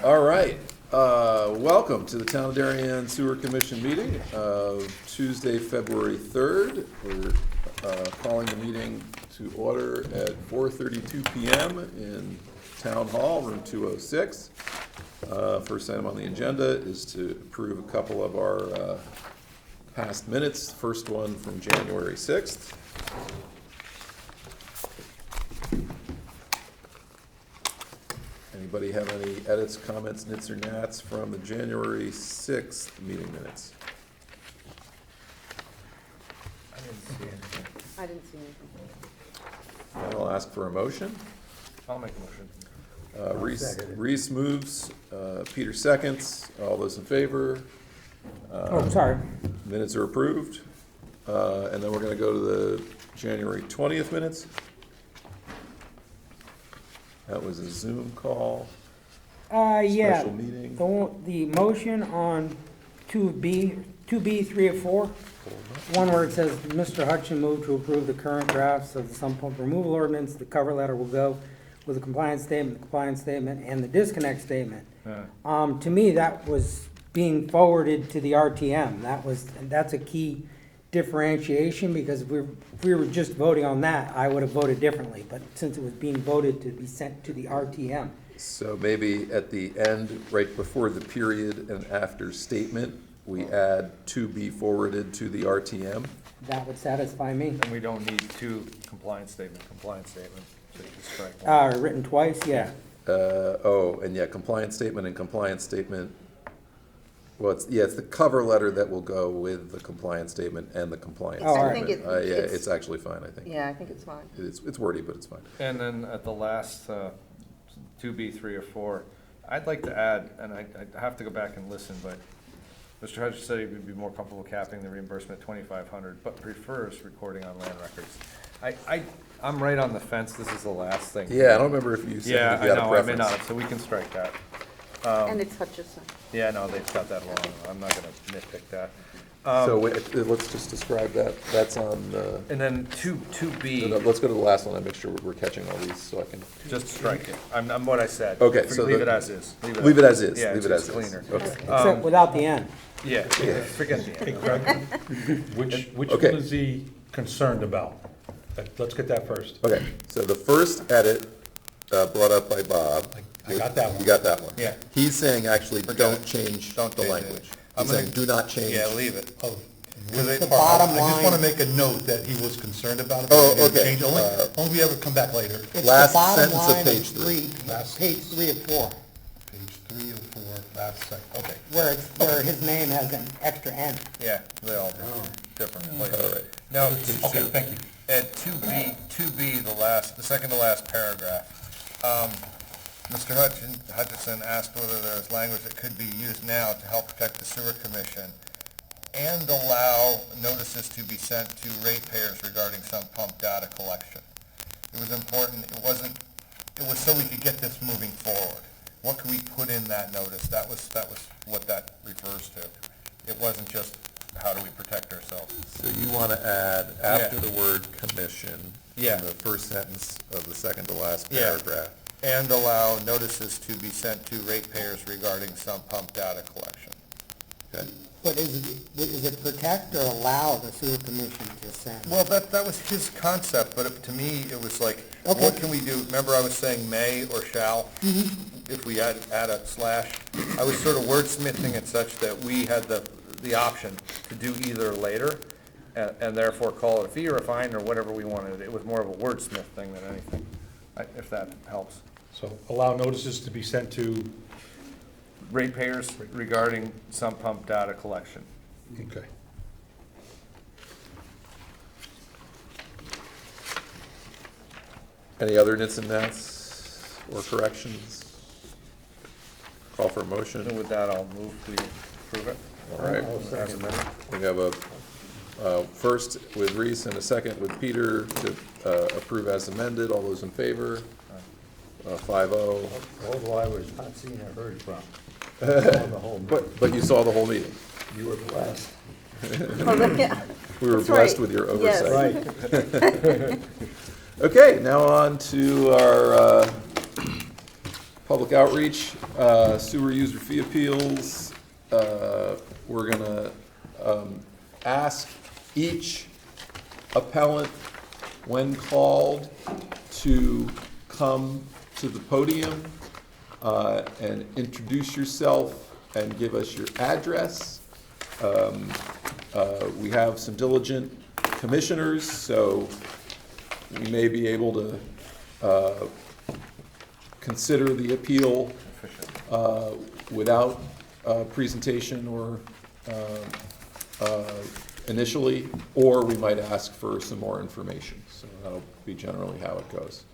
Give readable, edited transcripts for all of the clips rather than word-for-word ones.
All right. Welcome to the Town of Darien Sewer Commission meeting of Tuesday, February 3rd. We're calling the meeting to order at 4:32 p.m. in Town Hall, room 206. First item on the agenda is to approve a couple of our past minutes. First one from January 6th. Anybody have any edits, comments, nits, or nats from the January 6th meeting minutes? I didn't see anything. I didn't see anything. And I'll ask for a motion. I'll make a motion. Reese moves, Peter seconds. All those in favor? Sorry. Minutes are approved. And then we're going to go to the January 20th minutes. That was a Zoom call. Yeah. Special meeting. The motion on 2B, 3 of 4, one where it says, Mr. Hutchin moved to approve the current drafts of the sump pump removal ordinance. The cover letter will go with the compliance statement, and the disconnect statement. To me, that was being forwarded to the RTM. That's a key differentiation, because if we were just voting on that, I would have voted differently. But since it was being voted to be sent to the RTM. So maybe at the end, right before the period and after statement, we add to be forwarded to the RTM. That would satisfy me. And we don't need two compliance statements, so you can strike one. Written twice, yeah. Compliance statement and compliance statement. Well, it's the cover letter that will go with the compliance statement and the compliance Oh, all statement. right. It's actually fine, I think. Yeah, I think it's fine. It's wordy, but it's fine. And then at the last 2B, 3 or 4, I'd like to add, and I have to go back and listen, but Mr. Hutchin said he would be more comfortable capping the reimbursement at $2,500, but prefers recording on land records. I'm right on the fence. This is the last thing. Yeah, I don't remember if you said Yeah, if you had a I know, I may preference. not have, so we can strike that. And it's Hutchison. Yeah, no, they've got that wrong. I'm not gonna nitpick that. So let's just describe that. That's on the, And then 2B. no, let's go to the last one and make sure we're catching all these so I can. Just strike it. I'm what I said. Okay, so leave it as is. Leave it as is. Yeah, Leave it it's as is. cleaner. Okay. Except without the end. Yeah, forget the Hey, end. Craig, which Okay. one is he concerned about? Let's get that first. Okay, so the first edit brought up by Bob. I got that one. You got that one? Yeah. He's saying actually Forget don't it. change Don't the change language. it. I'm He's saying gonna- do not change. Yeah, leave it. Oh, The bottom I just want to line, make a note that he was concerned about it. Oh, but he didn't okay. change it. Only we ever come back later. it's the last bottom sentence of line page of three. page 3 of 4, Page 3 of 4, last second, okay. where his name has an extra N. Yeah, they all do. Different places. All right. Now, Okay, thank you. at 2B, the second to last paragraph, Mr. Hutchison asked whether there's language that could be used now to help protect the sewer commission and allow notices to be sent to ratepayers regarding sump pump data collection. It was important, it was so we could get this moving forward. What could we put in that notice? That was what that refers to. It wasn't just how do we protect ourselves. So you want to add after the word commission Yeah. in the first sentence of the second to last Yeah. paragraph. And allow notices to be sent to ratepayers regarding sump pump data collection. Okay. But is it protect or allow the sewer commission to send? Well, that was his concept, but to me, it was like, Okay. what can we do? Remember I was saying may or shall? If we add a slash? I was sort of wordsmithing it such that we had the option to do either later, and therefore call it a fee or a fine or whatever we wanted. It was more of a wordsmith thing than anything, if that helps. So allow notices to be sent to, Ratepayers regarding sump pump data collection. okay. Any other nits and nats or corrections? Call for a And motion. with that, I'll move to approve it. All right. As amended. We have a first with Reese and a second with Peter to approve as amended. All those in favor? 5-0. Although I was not seen or heard from. On the whole, But you saw the whole meeting. you were blessed. Oh, yeah. We were That's blessed right. with your Yes. oversight. Okay, now on to our public outreach, sewer user fee appeals. We're gonna ask each appellant, when called, to come to the podium and introduce yourself and give us your address. We have some diligent commissioners, so we may be able to consider the appeal without presentation or initially, or we might ask for some more information. So that'll be generally how it goes.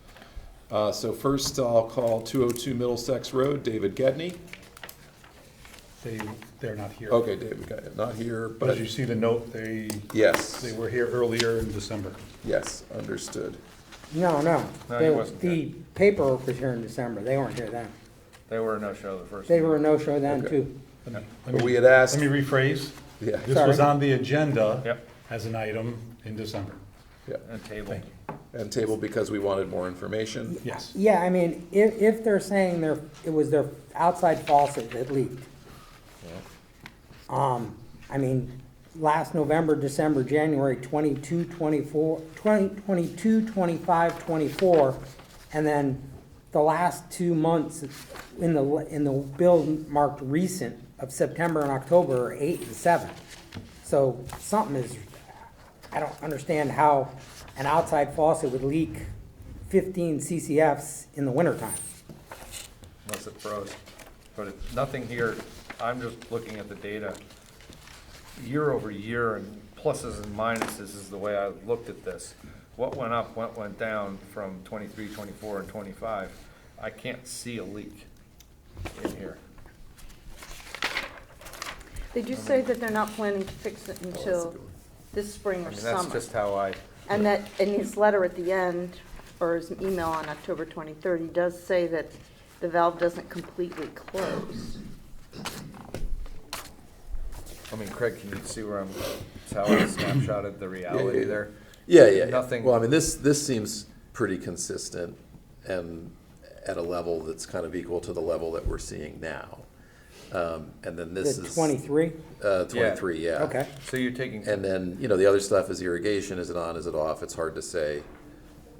So first, I'll call 202 Middlesex Road, David Gedney. They're not here. Okay, David, got it. Not here, But as but you see the note, they yes, were here earlier in December. yes, understood. No. No, he wasn't The paperwork was here in December. They weren't here then. They were a no-show the first. They were a no-show then Okay. too. But we had asked, Let me rephrase. yeah, This was Sorry. on the agenda Yep, as an item in December. yeah, and table. Thank you. and table because we wanted more information. Yes. Yeah, I mean, if they're saying it was their outside faucet that leaked. I mean, last November, December, January 22, 24, 22, 25, 24, and then the last 2 months in the bill marked recent of September and October are 8 and 7. So something is, I don't understand how an outside faucet would leak 15 CCFs in the wintertime. Unless it froze. But it's nothing here, I'm just looking at the data year over year and pluses and minuses is the way I looked at this. What went up, what went down from 23, 24, and 25. I can't see a leak in here. They do say that they're not planning to fix it Oh, that's a until good one. this spring I or mean, that's summer. just how I, And that, in his letter at the end, or his email on October 23rd, he does say that the valve doesn't completely close. I mean, Craig, can you see where I'm, it's how I snapshotted the reality there? Yeah. Nothing- Well, I mean, this seems pretty consistent and at a level that's kind of equal to the level that we're seeing now. And then this The is. 23? 23, yeah. Okay. So you're taking, And then, the other stuff is irrigation, is it on, is it off? It's hard to say,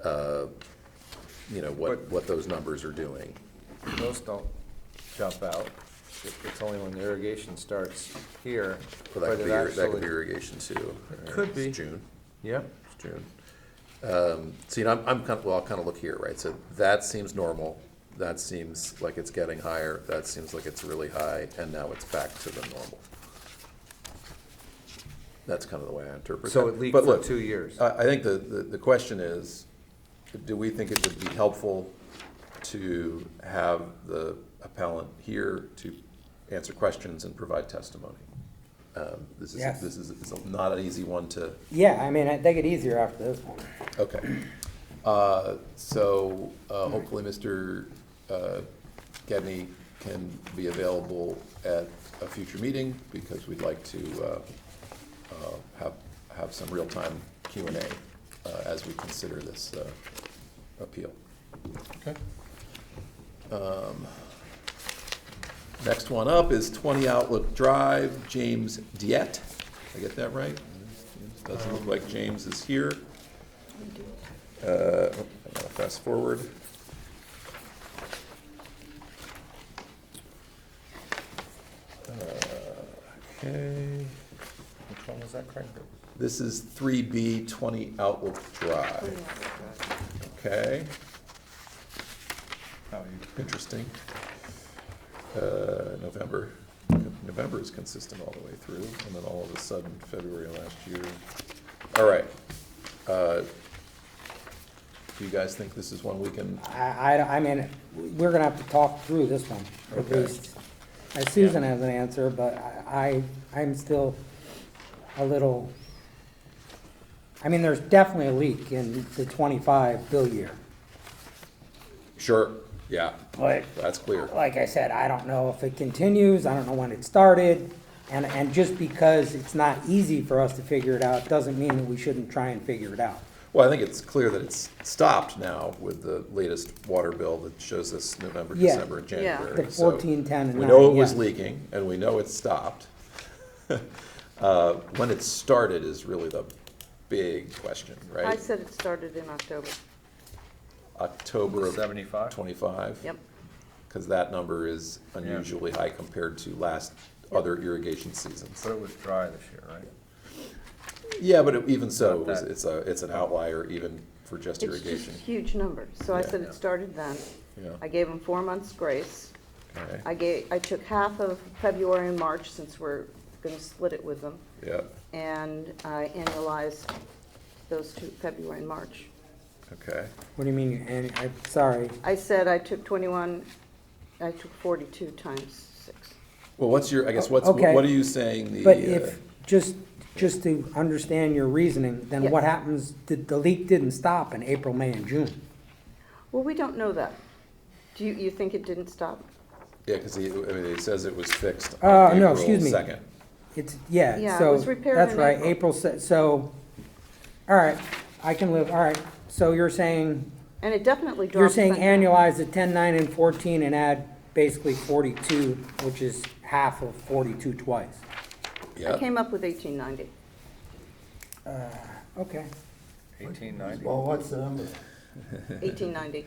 what those numbers are doing. those don't jump out. It's only when the irrigation starts here. Well, that but could it be, that could actually- be irrigation too. Could be. It's June, Yep. it's June. So, I'm kind of, well, I'll kind of look here, right? So that seems normal. That seems like it's getting higher. That seems like it's really high, and now it's back to the normal. That's kind of the way I interpret So that. it leaked But for look, 2 years. I think the question is, do we think it would be helpful to have the appellant here to answer questions and provide testimony? Yes. This is not an easy one to, Yeah, I mean, they get easier after this one. okay. So hopefully Mr. Gedney can be available at a future meeting, because we'd like to have some real-time Q&A as we consider this appeal. Okay. Next one up is 20 Outlook Drive, James Diet. Did I get that right? Doesn't look like James is here. I gotta fast forward. Okay, Which one was that, Craig? this is 3B 20 Outlook Drive. Okay, Oh, you- interesting. November is consistent all the way through, and then all of a sudden, February last year. All right. Do you guys think this is one we can, I mean, we're gonna have to talk through this one, at Okay. least. Susan has an answer, but I'm still a little, I mean, there's definitely a leak in the 25 bill year. sure, yeah, But, that's clear. like I said, I don't know if it continues, I don't know when it started, and just because it's not easy for us to figure it out, doesn't mean that we shouldn't try and figure it out. Well, I think it's clear that it's stopped now with the latest water bill that shows us November, Yeah. December, and Yeah. January. The So 14, 10, and we 9, know it was yeah. leaking, and we know it's stopped. When it started is really the big question, I right? said it started in October. October of 75? 25? Yep. Because that number is unusually high compared to last other irrigation seasons. But it was dry this year, right? Yeah, but even so, Not that- it's an outlier even for just It's just irrigation. a huge number. So I Yeah. said it started then. Yeah, I gave them 4 months grace. okay, I took half of February and March since we're gonna split it with them. yeah, And I annualized those two, February and March. okay. What do you mean, and, I'm sorry, I said I took 42 times 6. Well, what's your, I guess, Okay. what are you saying the? but if, just to understand your reasoning, then Yeah. what happens, the leak didn't stop in April, May, and June? Well, we don't know that. Do you think it didn't stop? Yeah, because it says it was fixed No, on April excuse me. 2nd. It's, Yeah, yeah, it so, was repaired that's in right, April. so, all right, I can live, all right, so you're saying, And it definitely dropped. you're saying back. annualize the 10, 9, and 14 and add basically 42, which is half of 42 twice. I Yeah, came up with 1890. Okay, 1890? Well, what's the number? 1890.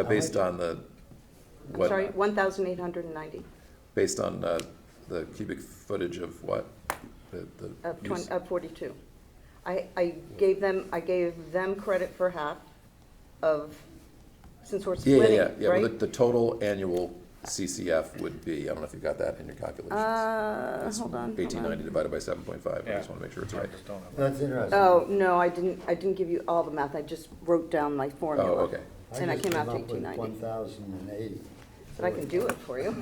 based on the, I'm what, sorry, 1,890 based on the cubic footage of what? The use- of 42. I gave them credit for half of, since we're Yeah, splitting, yeah, yeah, well, right? the total annual CCF would be, I don't know if you got that in your calculations. Hold on. 1890 divided by 7.5, I Yeah. just want to make sure it's I right. just don't have. That's interesting. Oh, no, I didn't give you all the math. I just wrote down my formula. Oh, okay. And I came out to 1890. 1,080. But I can do it for you.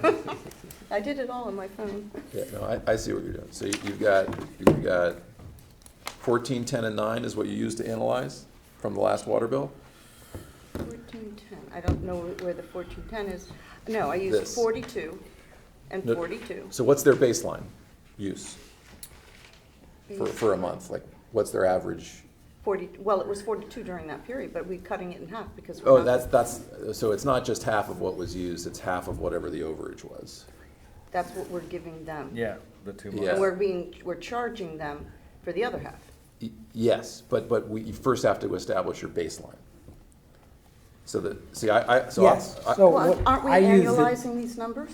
I did it all on my phone. Yeah, no, I see what you're doing. So you've got 14, 10, and 9 is what you used to analyze from the last water bill? 1410, I don't know where the 1410 is. No, I used This. 42 and No. 42. So what's their baseline use for a month? Like, what's their average? 40, well, it was 42 during that period, but we're cutting it in half because. Oh, we're not- so it's not just half of what was used, it's half of whatever the overage was. That's what we're giving them. Yeah, the 2 months. Yeah. And we're charging them for the other half. Yes, but you first have to establish your baseline. So yes, so Well, what, aren't we I use the, annualizing these numbers?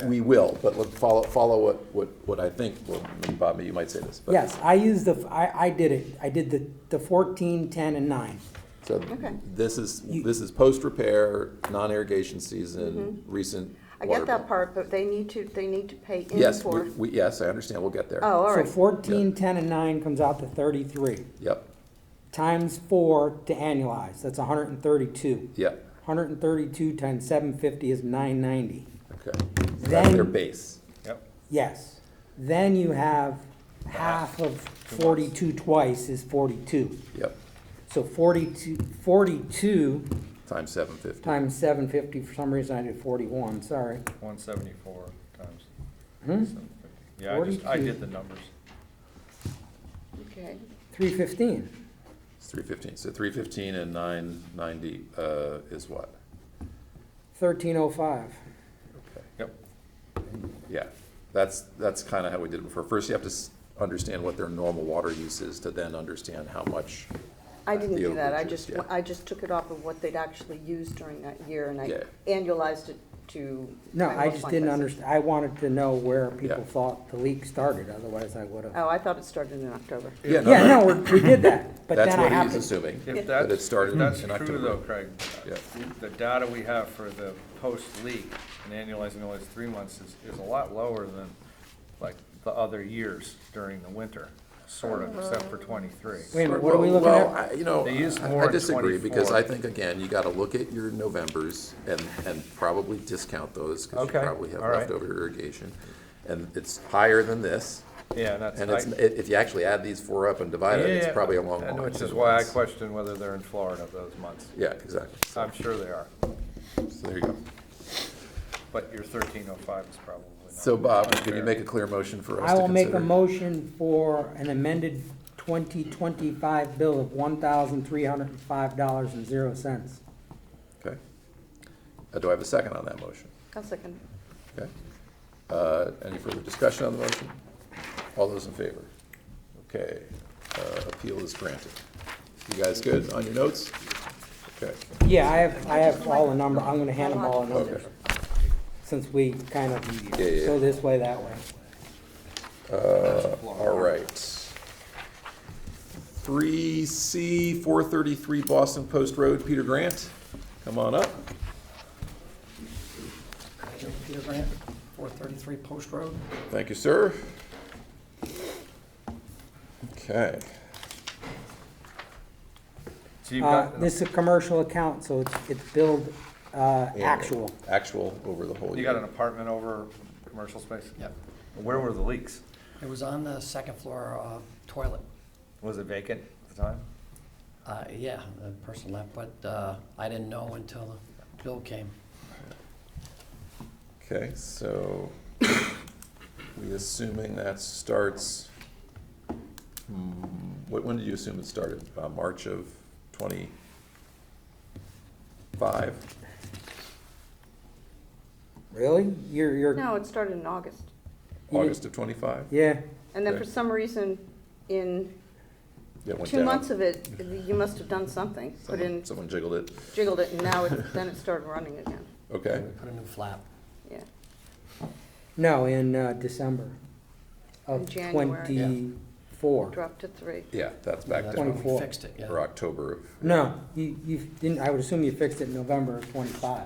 we will, but let's follow what I think, well, Bob, you might say this, but. yes, I use I did it, I did the 14, 10, and 9. So Okay. this is post-repair, non-irrigation season, recent I water get that bill. part, but they need to pay in Yes, for. yes, I understand, we'll get there. Oh, all So right. 14, 10, and 9 comes out to 33. Yep, Times 4 to annualize, that's 132. yep, 132 times 750 is 990. okay. So that's their Then- base. Yep. Yes. Then you have half of 42 twice is 42. Yep, So 42 times 750. times 750, for some reason I did 41, sorry. 174 times Hmm? 750. Yeah, I 42. did the numbers. Okay. 315. It's 315, so 315 and 990 is what? 1305. Okay, Yep. yeah, that's kind of how we did it before. First, you have to understand what their normal water use is to then understand how much. I didn't The do that. overages, yeah. I just took it off of what they'd actually used during that year and I Yeah. annualized it to. No, my I most just like didn't I said. understand, I wanted to know where people Yeah. thought the leak started, otherwise I would have. Oh, I thought it started in October. Yeah, Yeah, no, we did that, but That's then I what he's happened. assuming, If that it started in that's October. true though, Craig, Yeah. the data we have for the post-leak and annualizing the last 3 months is a lot lower than like the other years during the winter, sort of, except for 23. Wait a minute, what are we looking Well, at? They used I more in disagree, because 24. I think, again, you gotta look at your Novembers and probably discount those, because you Okay, probably have all right. leftover irrigation. And it's higher than this, Yeah, and that's. and if you actually add these four up and divide it, it's Yeah, probably a long, and long. which is why I question whether they're in Florida those months. Yeah, exactly. I'm sure they are, So there you go. but your 1305 is probably not. So Bob, can you unfair. make a clear motion for us I to will make a consider? motion for an amended 2025 bill of $1,305.00. Okay. Do I have a second on that motion? I'll second. Okay. Any further discussion on the motion? All those in favor? Okay. Appeal is granted. You guys good on your notes? Okay. Yeah, I have all the number, I'm gonna hand them all the numbers, Okay. since we kind of Yeah. go this way, that way. All right. 3C, 433 Boston Post Road, Peter Grant, come on up. Peter Grant, 433 Post Road. Thank you, sir. Okay. So you've got, This is a commercial account, so it's billed, actual. Actual over the whole you year. got an apartment over commercial space? Yep. Where were the leaks? It was on the second floor toilet. Was it vacant at the time? Yeah, the person left, but I didn't know until the bill came. Okay, so we assuming that starts, when did you assume it started? March of 25? Really? You're, No, it started in August. August of 25? yeah, And then Okay. for some reason, in Yeah, it went 2 down. months of it, you must have done something. Put in, Someone jiggled it. jiggled it, and now then it started running again. Okay, We put a new flap. Yeah. no, in December of In January, yeah. 24. Dropped to 3. yeah, that's back That's down, when we 24. fixed it, yeah. or October of, No, you didn't, I would assume you fixed it in November of 25.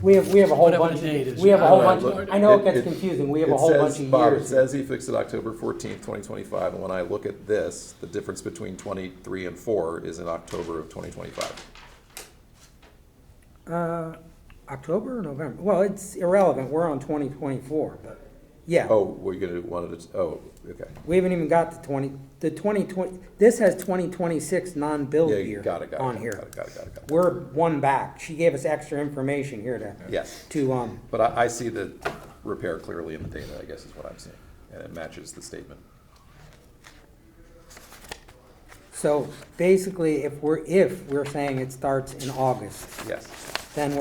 We have a whole Whatever the bunch, date is. we have a whole All right, bunch, look, I know it it- gets confusing, we have a it whole bunch says, of Bob, it years. says he fixed it October 14th, 2025, and when I look at this, the difference between 23 and 4 is in October of 2025. October or November? Well, it's irrelevant, we're on 2024, but, yeah. Oh, we're gonna want to, oh, okay. We haven't even got the 2020, this has 2026 non-billed Yeah, year got it, on here. got it. We're one back. She gave us extra information here Yes, to, but I see the repair clearly in the data, I guess is what I'm seeing, and it matches the statement. so basically, if we're saying it starts in August, Yes, then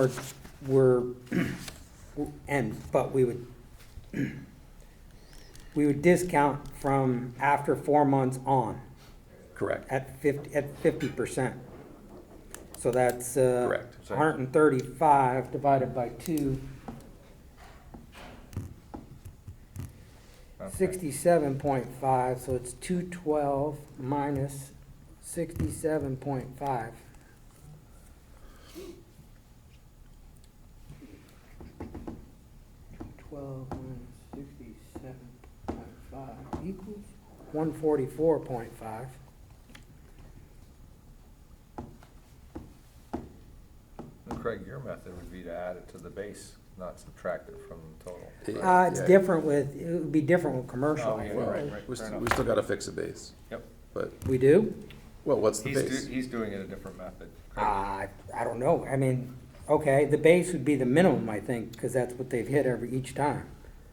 but we would discount from after 4 months on correct, at 50%. So that's, Correct. 135 divided by 2. Okay. 67.5, so it's 212 minus 67.5. Minus 67.5 equals 144.5. And Craig, your method would be to add it to the base, not subtract it from the total. It's Yeah. different it would be different with commercial. Oh, yeah. Well, Right, we fair still, enough. we still gotta fix a base, Yep. but, We do? well, what's the He's, base? he's doing it a different method. Craig. I don't know. I mean, okay, the base would be the minimum, I think, because that's what they've hit each time.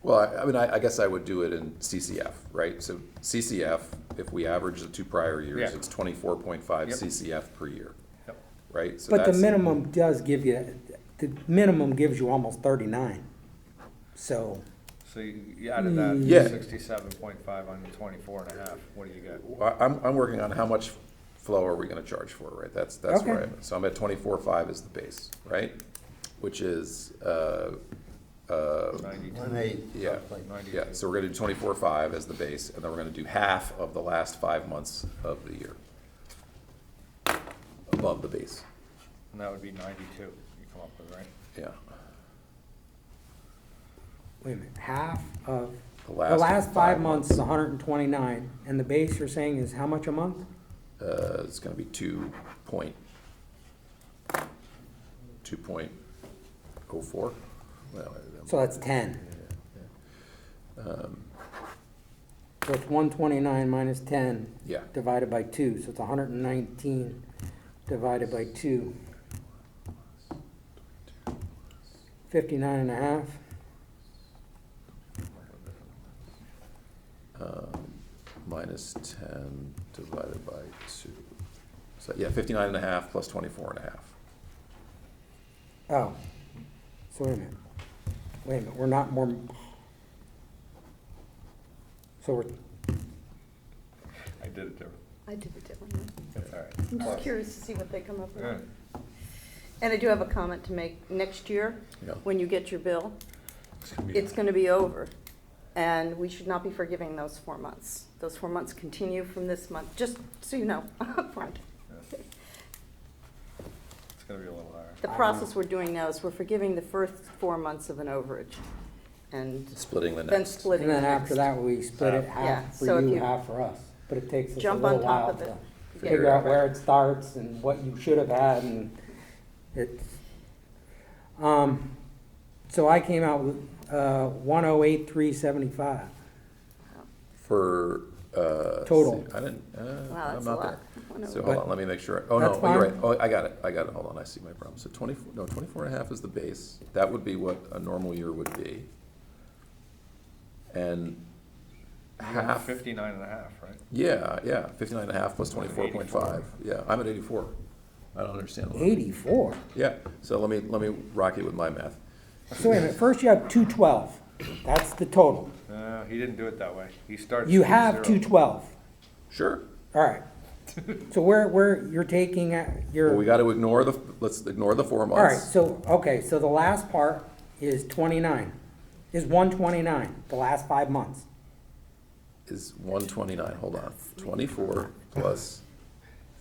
Well, I mean, I guess I would do it in CCF, right? So CCF, if we average the 2 prior years, Yeah. it's 24.5 Yep. CCF per year, Yep. right? So But the that's- minimum does give you, the minimum gives you almost 39. So, So you added that Yeah. 67.5 on the 24.5. What do you get? Well, I'm working on how much flow are we gonna charge for, right? That's where Okay. I'm, so I'm at 24.5 as the base, right? Which is, 92. 1/8. yeah, yeah, so we're gonna do 24.5 as the base, and then we're gonna do half of the last 5 months of the year. Above the base, And that would be 92 you come up with, right? yeah. wait a minute, half of, The the last 5 5 months is 129, and the base you're saying is how much a month? It's gonna be 2.04. Well, So that's 10. So it's 129 minus 10 yeah, divided by 2, so it's 119 divided by 2. 59 and a half. minus 10 divided by 2. So, yeah, 59.5 plus 24.5. Oh, so wait a minute, we're not more, so we're, I did it different. I did it differently. That's all right. I'm just Plus. curious to see what they come up Yeah. with. And I do have a comment to make. Next year, Yeah. when you get your bill, it's going to be over. And we should not be forgiving those 4 months. Those 4 months continue from this month, just so you know, up front. It's gonna be a little higher. The process we're doing now is we're forgiving the first 4 months of an overage and Splitting the then next. splitting and the then next. after that, we split it Yeah, half so for if you, you half for us. But it takes us a Jump little on top while of it. to Yeah. figure out where it starts and what you should have had, and it's, so I came out with, 108,375. For, Total. see, I didn't, Wow, I'm that's a not lot. there. One So oh- hold on, let me make sure. Oh, no, That's you're right. fine. Oh, I got it, hold on, I see my problem. So 24.5 is the base. That would be what a normal year would be. And half, 59.5, right? yeah, 59.5 plus 24.5. Yeah, I'm at 84. I don't understand. 84. Yeah, so let me rock you with my math. So wait a minute, first you have 212. That's the total. No, he didn't do it that way. He starts. You from have 0. 212. Sure. All right. So where you're taking your. Well, we got to let's ignore the 4 All right, months. so, okay, so the last part is 29, is 129, the last 5 months. Is 129, hold on. 24 plus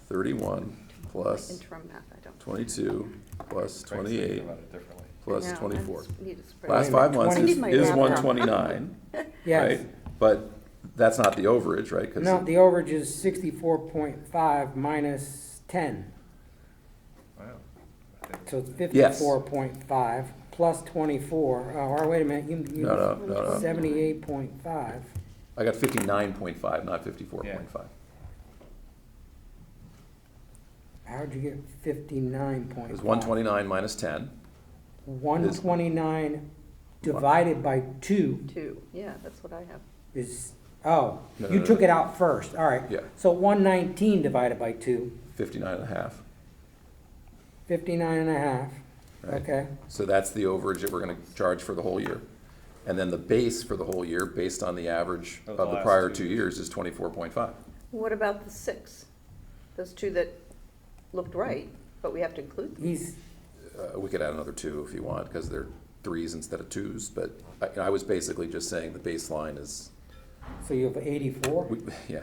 31 plus Interim math, I don't. 22 plus Frank's thinking 28 about it differently. plus I know, I 24. just need a spreadsheet. Last 5 months I need my is math out. 129, Yes. right? But that's not the overage, right? 'Cause No, the overage is 64.5 minus 10, Wow. I think so it's Yes. 54.5 plus 24, or wait a minute, you, No. 78.5. I got 59.5, not 54.5. How'd you get 59.5? It's 129 minus 10. 129 divided by 2 Two, yeah, that's what I have. is, oh, No, you no, took no. it out first, all right. Yeah. So 119 divided by 2, 59.5. 59 and a half, Right. okay. So that's the overage that we're going to charge for the whole year. And then the base for the whole year, based on the average Of of the the prior last 2 2 years, is 24.5. What about the 6? Those two that looked right, but we have to include them. He's, We could add another 2 if you want, because they're 3s instead of 2s, but I was basically just saying the baseline is, so you have 84? yeah.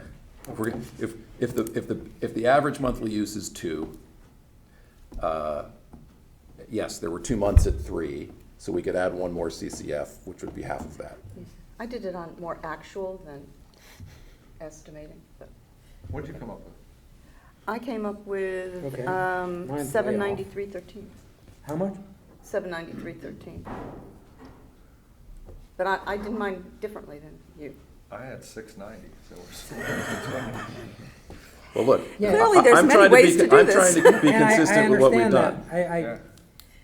If the average monthly use is 2, yes, there were 2 months at 3, so we could add 1 more CCF, which would be half of that. I did it on more actual than estimating, but What'd you come up with? I came up with Okay. Mine's way off. 793.13. How much? 793.13. But I did mine differently than you. I had 690, so we're 620. Well, look. Yeah. Clearly, there's I'm many trying ways to do I'm this. trying to be And I consistent with what we've understand done. that. Yeah.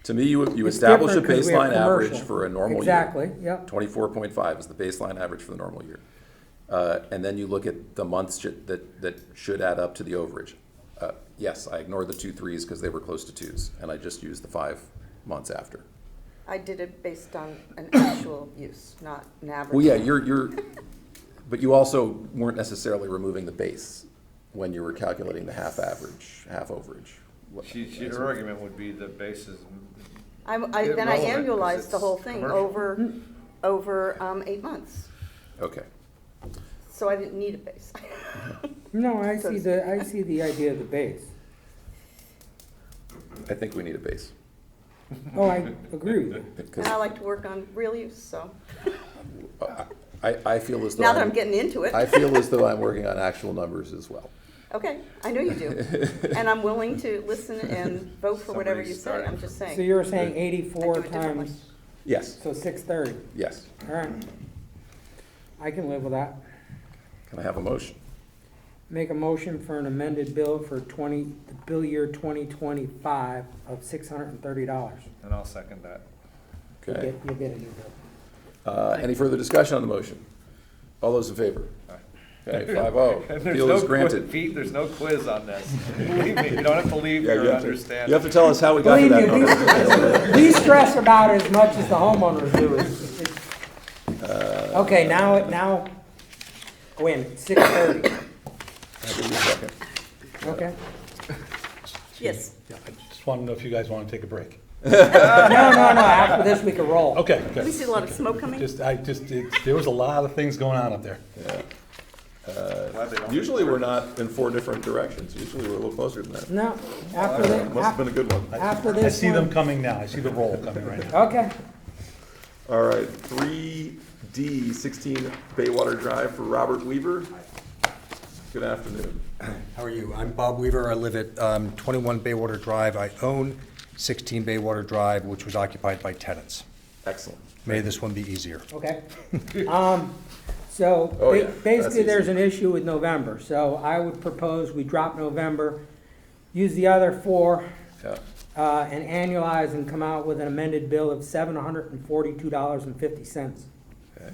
To me, you It's establish a different 'cause we have baseline average commercial. for a normal year. Exactly, yep. 24.5 is the baseline average for the normal year. And then you look at the months that should add up to the overage. Yes, I ignored the 2 3s because they were close to 2s, and I just used the 5 months after. I did it based on an actual use, not an average. Well, yeah, but you also weren't necessarily removing the base when you were calculating the half average, half overage. Her argument would be the basis. Then I Irrelevant, 'cause annualized the it's whole thing commercial. over 8 months. Okay. So I didn't need a base. No, I see the idea of the base. I think we need a base. Oh, I agree with you. Because And I like to work on real use, so I feel as though now that I'm getting into it. I feel as though I'm working on actual numbers as well. Okay, I know you do. And I'm willing to listen and vote for whatever you say. I'm just So saying. you're saying I do 84 it differently. times, Yes, so 630, yes. all right. I can live with that. Can I have a motion? Make a motion for an amended bill for the bill year 2025 of $630. And I'll second that. Okay. You'll get a new bill. Any further discussion on the motion? All those in favor? Aye. Okay, 5-0. And there's Appeal no is granted. Pete, there's no quiz on this. Believe me, you don't have to leave Yeah, your you understanding. have to tell us how we got to Believe that me, number. we stress about it as much as the homeowners do. Okay, now, oh, wait a minute, 6:30, I'll give you a second. okay? Yes. Yeah, I just want to know if you guys want to take a break. No, after this we can roll. Okay, We good. see a lot of smoke coming. There was a lot of things going on up there. Glad they don't- Usually we're not in 4 different directions. Usually we're a little closer than that. No, after Must have been a this, good one. after I this see them one. coming now. I see the roll coming right now. Okay, All right, 3D, 16 Baywater Drive for Robert Weaver. Good afternoon. How are you? I'm Bob Weaver. I live at 21 Baywater Drive. I own 16 Baywater Drive, which was occupied by tenants. Excellent. May this one be easier. okay. So Oh, yeah, that's basically, there's easy. an issue with November, so I would propose we drop November, use the other 4, Yeah. and annualize and come out with an amended bill of $742.50. Okay.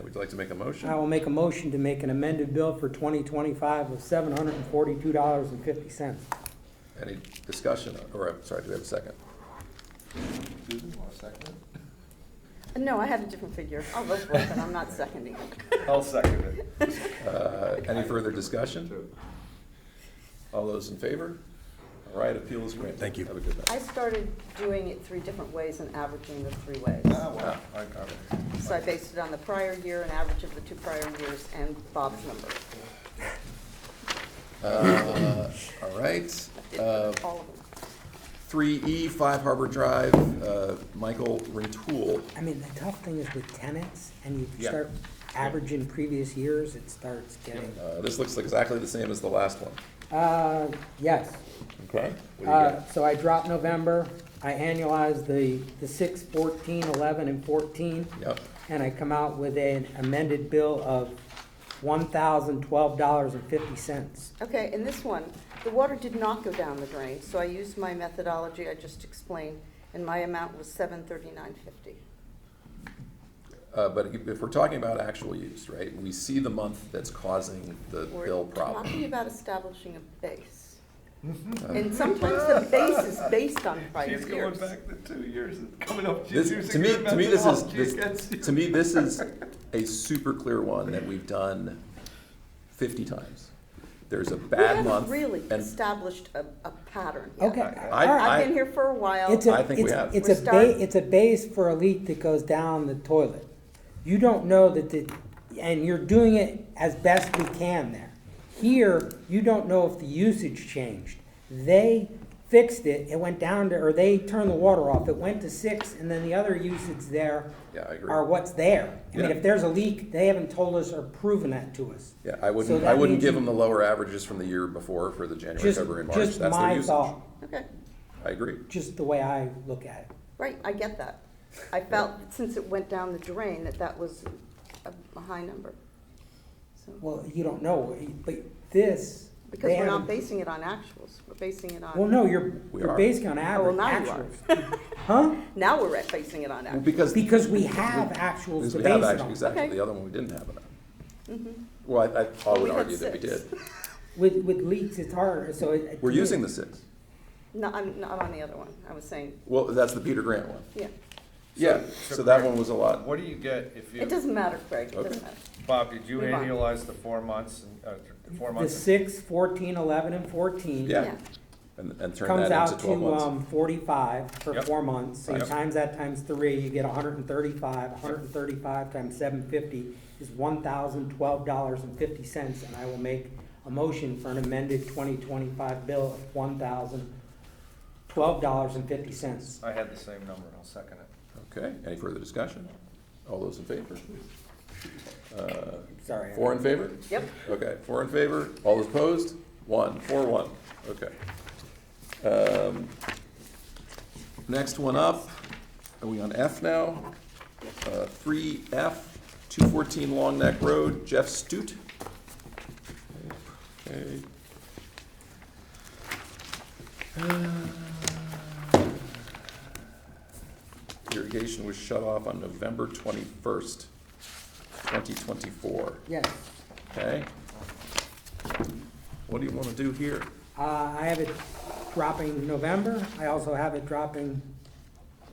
Would you like to make a motion? I will make a motion to make an amended bill for 2025 of $742.50. Any discussion, or, I'm sorry, do we have a second? Susan, want a second? No, I have a different figure. I'll vote for it, but I'm not seconding it. I'll second it. Any further discussion? All those in favor? All right, appeal is granted. Thank you. Have a good night. I started doing it 3 different ways and averaging the 3 ways. Ah, well, I got it. So I based it on the prior year, an average of the 2 prior years, and Bob's number. All right. Did all of them. 3E, 5 Harbor Drive, Michael Rintoul. I mean, the tough thing is with tenants, and you Yeah. start averaging previous years, it starts getting, This looks exactly the same as the last one. yes. Okay. What do you got? So I dropped November, I annualized the 6, 14, 11, and 14, Yep. and I come out with an amended bill of $1,012.50. Okay, in this one, the water did not go down the drain, so I used my methodology I just explained, and my amount was $739.50. But if we're talking about actual use, right, we see the month that's causing the bill We're problem. talking about establishing a base. And sometimes the base is based on prior She's going years. back to 2 years and coming up, she's This, using to me, your methodology against you. to me, this is a super clear one that we've done 50 times. There's a We bad haven't month. really and established a pattern yet. Okay. I- all right. I've been here for a while. It's a, I think we it's, have. it's We're a start- it's a base for a leak that goes down the toilet. You don't know that and you're doing it as best we can there. Here, you don't know if the usage changed. They fixed it, it went down to, or they turned the water off, it went to 6, and then the other usage there Yeah, I agree. are what's there. I mean, Yeah. if there's a leak, they haven't told us or proven that to us. Yeah, I So wouldn't, that I wouldn't means give you- them the lower averages from the year before for the January, Just, February, and March. just That's their my usage. thought, Okay, I agree. just the way I look at it. right, I get that. I felt, since it went down the drain, that was a high number. So, Well, you don't know, but this, because they we're not haven't. basing it on actuals, we're basing it on. Well, no, We you're are. basing on Oh, average, well, now you actuals. Huh? Now we're basing it on Well, actuals. because We have actuals because to we base have it actually, on. exactly, Okay. the other one we didn't have it on. Mhm. Well, I Well, would we had argue that we 6. did. With leaks, it's harder, so it. We're using the 6. No, I'm not on the other one, I was saying, Well, that's the Peter Grant one. yeah. Yeah, so that one was a lot. What do you get if you, It doesn't matter, Craig, it Okay. doesn't matter. Bob, did you Move on. annualize the 4 months, the 4 The months? 6, 14, 11, and 14. Yeah. And turn Comes that out into 12 months. to 45 for Yep. 4 months, so you Yep. times that times 3, you get 135. 135 times 750 is $1,012.50, and I will make a motion for an amended 2025 bill of $1,012.50. I had the same number, I'll second it. Okay, any further discussion? All those in favor? Sorry. 4 in favor? Yep. Okay, 4 in favor, all those opposed? 4-1, okay. Next one up, are we on F now? 3F, 214 Long Neck Road, Jeff Stute. Okay. Irrigation was shut off on November 21st. 2024. Yes. Okay? What do you want to do here? I have it dropping November. I also have it dropping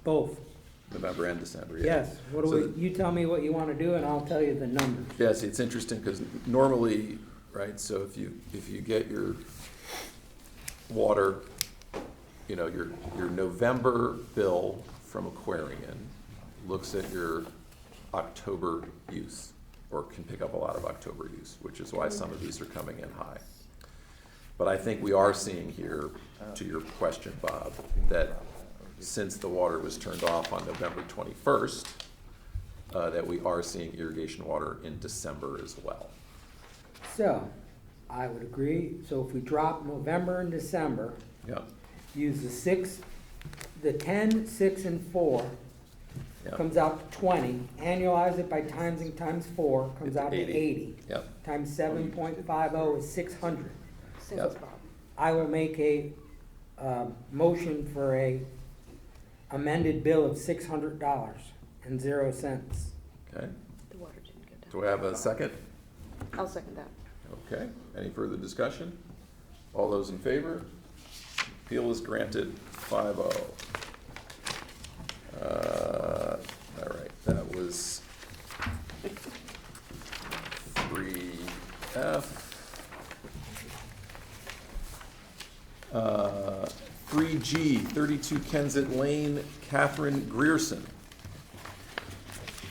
both. November and December, yeah. Yes. What do So we, you tell me what you want to do and I'll tell you the numbers. Yes, it's interesting because normally, right, so if you get your water, you know, your November bill from Aquarian looks at your October use, or can pick up a lot of October use, which is why some of these are coming in high. But I think we are seeing here, to your question, Bob, that since the water was turned off on November 21st, that we are seeing irrigation water in December as well. So, I would agree. So if we drop November and December, Yeah, use the 10, 6, and 4, yeah, comes out to 20. Annualize it by times 4, comes It's out to 80. 80. yeah. Times 7.50 is 600. Same as Bob. I will make a motion for a amended bill of $600.00. Okay, The water didn't get down. do I have a second? I'll second that. Okay, any further discussion? All those in favor? Appeal is granted 5-0. All right, that was 3F. 3G, 32 Kensett Lane, Catherine Grierson.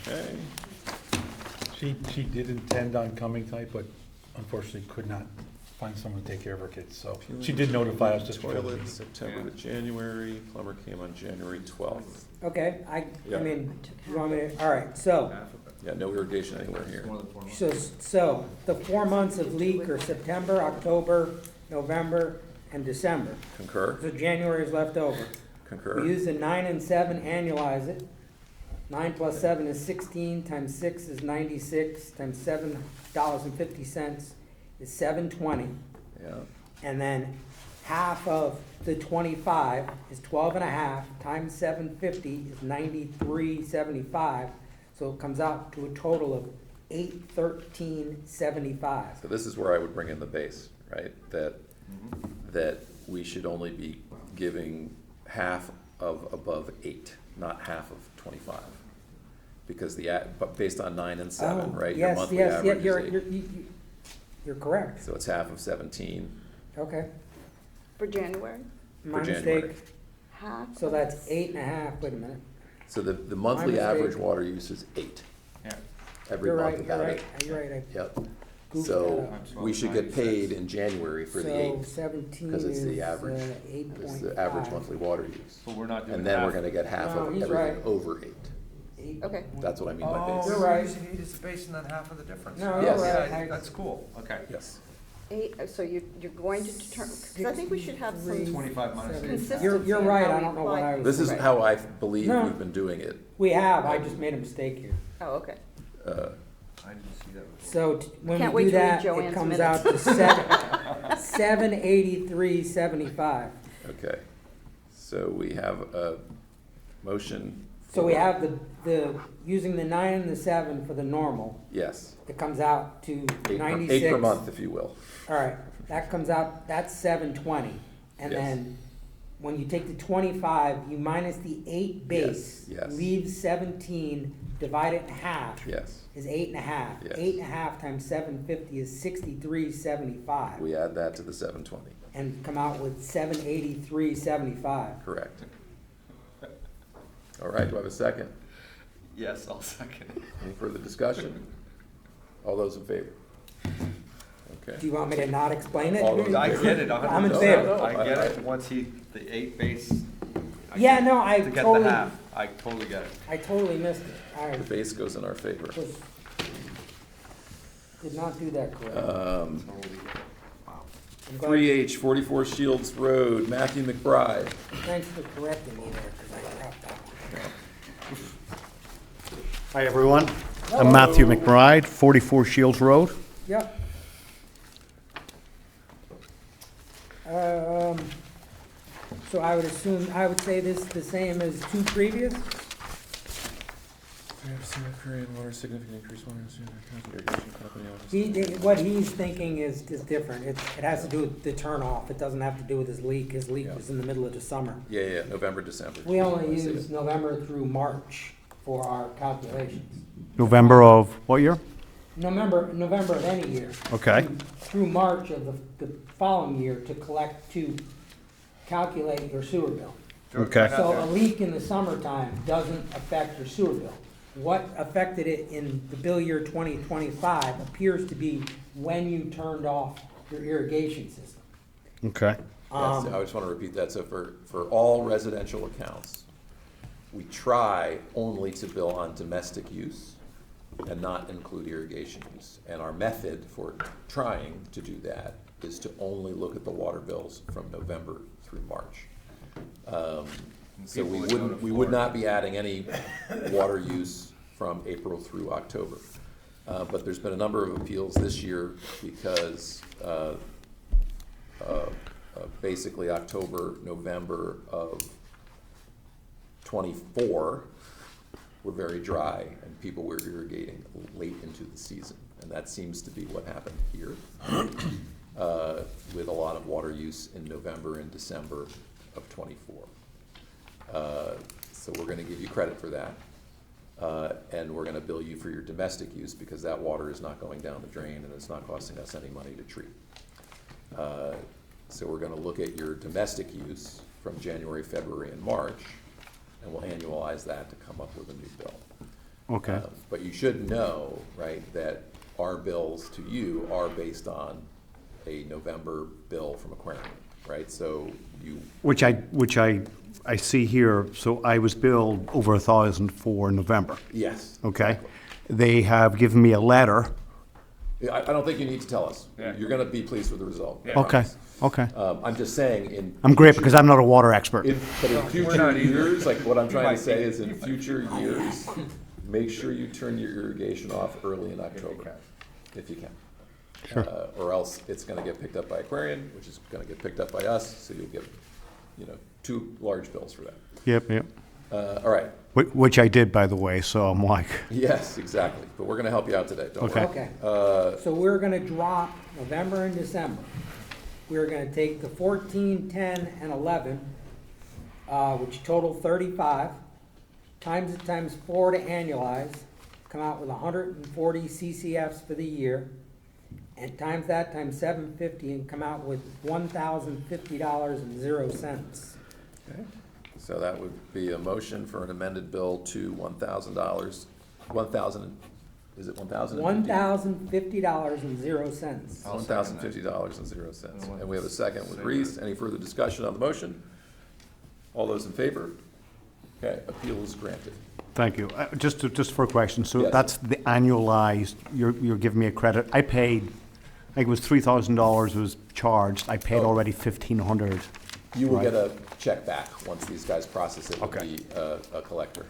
Okay, She did intend on coming tonight, but unfortunately could not find someone to take care of her kids, so she did notify us just before the toilet, meeting. September to January, plumber came on January 12th. Okay, Yeah. I mean, you want me to, all right, so, Yeah, no irrigation anywhere here. so the 4 months of leak are September, October, November, and December. Concur, So January is left over. concur. We use the 9 and 7, annualize it. 9 plus 7 is 16, times 6 is 96, times $7.50 is $7.20. Yeah, And then half of the 25 is 12 and a half, times 750 is 93.75. So it comes out to a total of 813.75. so this is where I would bring in the base, right? That we should only be giving half of above 8, not half of 25. Because but based on 9 and 7, Oh, right? Your yes, monthly yes, yeah, average is 8. you're correct. So it's half of 17. Okay, For January, my January. mistake. half. So that's 8 and a half, wait a minute. So the monthly mistake. average water use is 8. Yeah. Every You're month right, about you're 8. right, you're right. I Yep. goofed So that we should get paid in January for the So 8, 17 because it's is the average, 8.5. it's the average monthly water use. But we're not doing And then we're half. gonna get half No, of he's everything right. over 8. Okay. That's what I mean by Oh, base. You're right. using 8 as the base and then half of the difference. No, you're right. Yeah, that's cool, okay. Yes. 8, so you're going to determine, because I think we should have some 25 minus 8. consistency. You're in right, how I we don't know what apply I was. This is Right. how I believe No. we've been doing it. We have, I just made a mistake here. Oh, okay. I didn't see that before. So when Can't we wait do to read that, it Joanne's comes out to 783.75. Okay. So we have a motion. So we for- have using the 9 and the 7 for the normal, Yes. it comes out to 8 96. per month, if you will. All right, that comes out, that's 720. And Yes. then when you take the 25, you minus the 8 base. Yes, yes. Leave 17, divide it in half. Yes. Is 8 and a half. Yes. 8 and a half times 750 is 63.75. We add that to the 720. And come out with 783.75. Correct. All right, do I have a second? Yes, I'll second it. Any further discussion? All those in favor? Okay. Do you want me to not explain it? All those in I favor? get it, I'm in 100%. favor. I get it, once the 8 base. Yeah, no, I To get the totally, half, I totally get it. I totally missed it. I The base goes in our favor. did not do that correctly. Totally get it. Wow. I'm glad- 3H, 44 Shields Road, Matthew McBride. Thanks for correcting me there, because I dropped that one. Hi, everyone. I'm Matthew McBride, 44 Shields Road. Yep. So I would say this is the same as 2 previous? Water significant increase irrigation company. What he's thinking is different. It has to do with the turn off. It doesn't have to do with his leak. His leak was in the middle of the summer. Yeah, November, December. We only I see use it. November through March for our calculations. November of what year? November of any year. Okay. Through March of the following year to calculate your sewer bill. Okay. So a leak in the summertime doesn't affect your sewer bill. What affected it in the bill year 2025 appears to be when you turned off your irrigation system. Okay. Yes, I just want to repeat that. So for all residential accounts, we try only to bill on domestic use and not include irrigation use. And our method for trying to do that is to only look at the water bills from November through March. So we would not be adding any water use from April through October. But there's been a number of appeals this year because basically October, November of *24 were very dry and people were irrigating late into the season. And that seems to be what happened here with a lot of water use in November and December of '24. So we're going to give you credit for that. And we're going to bill you for your domestic use because that water is not going down the drain and it's not costing us any money to treat. So we're going to look at your domestic use from January, February, and March, and we'll annualize that to come up with a new bill. Okay. But you should know, right, that our bills to you are based on a November bill from Aquarium, right? So you, Which I see here, so I was billed over 1,000 for November, yes. okay? They have given me a letter. I don't think you need to tell us. You're going to be pleased with the result. I Okay, promise. okay. I'm just saying in. I'm great because I'm not a water expert. But in future years, like what I'm trying to say is in future years, make sure you turn your irrigation off early in October, if you can. Sure. Or else it's gonna get picked up by Aquarian, which is gonna get picked up by us, so you'll get, 2 large bills for that. Yep. All right, Which I did, by the way, so I'm like, yes, exactly, but we're gonna help you out today, don't worry. Okay. Okay. So we're gonna drop November and December. We're gonna take the 14, 10, and 11, which total 35, times it times 4 to annualize, come out with 140 CCFs for the year, and times that times 750 and come out with $1,050.00. Okay. So that would be a motion for an amended bill to $1,000, 1,000, is it 1,000? $1,050.00. $1,050.00. And we have a second with Reese. Any further discussion on the motion? All those in favor? Okay, appeal is granted. thank you. Just for a question, so Yes. that's the annualized, you're giving me a credit. I paid, I think it was $3,000 was charged. I paid Oh. already 1,500. You will Right. get a check back once these guys process it with Okay. a collector.